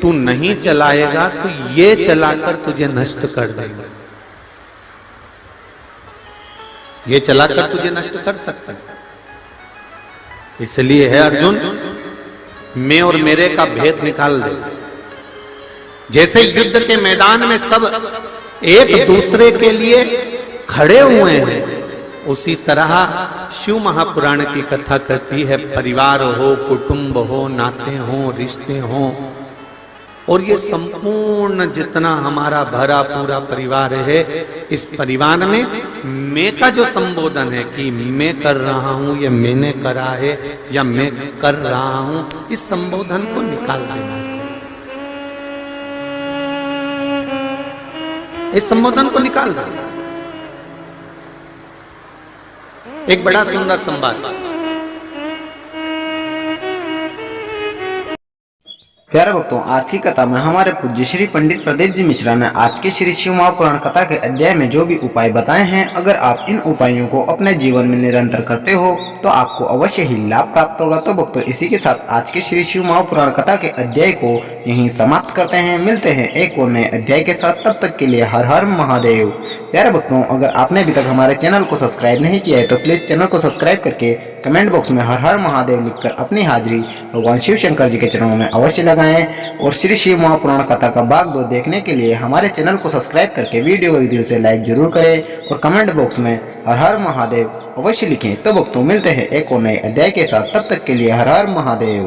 तू नहीं चलाएगा तो ये चलाकर तुझे नष्ट कर देगा, ये चलाकर तुझे नष्ट कर सकता है। इसलिए है अर्जुन, मैं और मेरे का भेद निकाल दे। जैसे युद्ध के मैदान में सब एक दूसरे के लिए खड़े हुए हैं, उसी तरह शिव महापुराण की कथा कहती है परिवार हो, कुटुंब हो, नाते हो, रिश्ते हो, और ये संपूर्ण जितना हमारा भरा पूरा परिवार है, इस परिवार में मैं का जो संबोधन है कि मैं कर रहा हूं, या मैंने करा है, या मैं कर रहा हूं, इस संबोधन को निकाल देना चाहिए। इस संबोधन को निकाल दो। एक बड़ा सुंदर संवाद। प्यारे भक्तों, आज की कथा में हमारे पूज्य श्री पंडित प्रदीप जी मिश्रा ने आज के श्री शिव महापुराण कथा के अध्याय में जो भी उपाय बताए हैं, अगर आप इन उपायों को अपने जीवन में निरंतर करते हो तो आपको अवश्य ही लाभ प्राप्त होगा। तो भक्तों, इसी के साथ आज के श्री शिव महापुराण कथा के अध्याय को यहीं समाप्त करते हैं। मिलते हैं एक और नए अध्याय के साथ, तब तक के लिए हर हर महादेव। प्यारे भक्तों, अगर आपने अभी तक हमारे चैनल को सब्सक्राइब नहीं किया है तो प्लीज चैनल को सब्सक्राइब करके कमेंट बॉक्स में हर हर महादेव लिखकर अपनी हाजिरी भगवान शिव शंकर जी के चरणों में अवश्य लगाएं। और श्री शिव महापुराण कथा का भाग 2 देखने के लिए हमारे चैनल को सब्सक्राइब करके वीडियो को दिल से लाइक जरूर करें और कमेंट बॉक्स में हर हर महादेव अवश्य लिखें। तो भक्तों, मिलते हैं एक और नए अध्याय के साथ, तब तक के लिए हर हर महादेव।